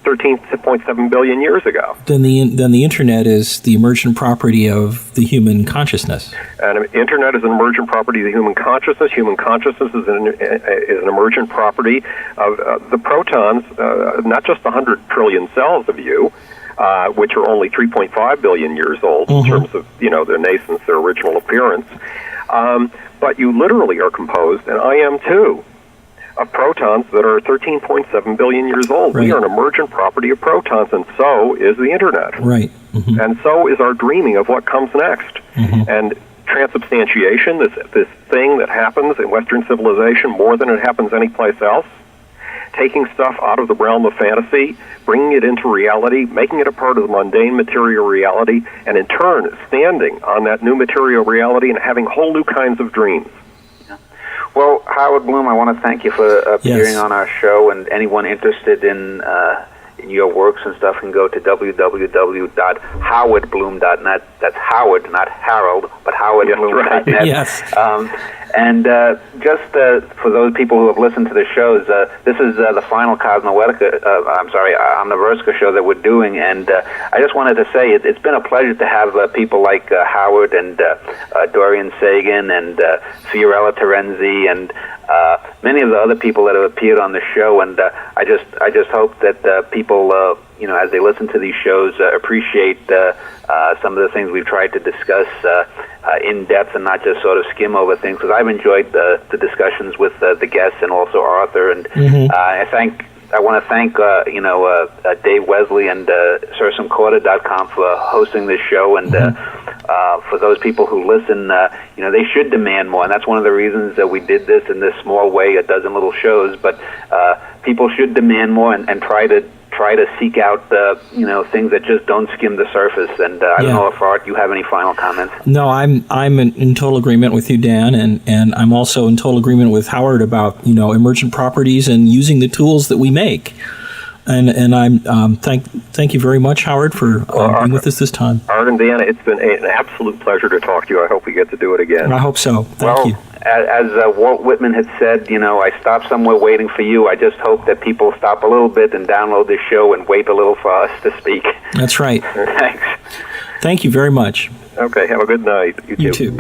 13.7 billion years ago. Then the internet is the emergent property of the human consciousness. And internet is an emergent property of the human consciousness. Human consciousness is an emergent property of the protons, not just the 100 trillion cells of you, which are only 3.5 billion years old in terms of their nascence, their original appearance. But you literally are composed, and I am too, of protons that are 13.7 billion years old. We are an emergent property of protons, and so is the internet. And so is our dreaming of what comes next. And transubstantiation, this thing that happens in Western civilization more than it happens anyplace else, taking stuff out of the realm of fantasy, bringing it into reality, making it a part of the mundane material reality, and in turn standing on that new material reality and having whole new kinds of dreams. Well, Howard Bloom, I want to thank you for appearing on our show, and anyone interested in your works and stuff can go to www.howardbloom.net. That's Howard, not Harold, but howardbloom.net. And just for those people who have listened to the shows, this is the final Omniversica show that we're doing, and I just wanted to say it's been a pleasure to have people like Howard and Dorian Sagan and Fiorella Terenzi and many of the other people that have appeared on the show, and I just hope that people as they listen to these shows, appreciate some of the things we've tried to discuss in depth and not just sort of skim over things. Because I've enjoyed the discussions with the guests and also Arthur, and I want to thank Dave Wesley and SursumCorda.com for hosting this show, and for those people who listen, they should demand more, and that's one of the reasons that we did this in this small way, a dozen little shows. But people should demand more and try to seek out things that just don't skim the surface. And I don't know if Art, you have any final comments? No, I'm in total agreement with you, Dan, and I'm also in total agreement with Howard about emergent properties and using the tools that we make. And I'm thank you very much, Howard, for being with us this time. Art and Dan, it's been an absolute pleasure to talk to you. I hope we get to do it again. I hope so. Thank you. As Walt Whitman had said, I stopped somewhere waiting for you. I just hope that people stop a little bit and download this show and wait a little for us to speak. That's right. Thanks. Thank you very much. Okay, have a good night. You too.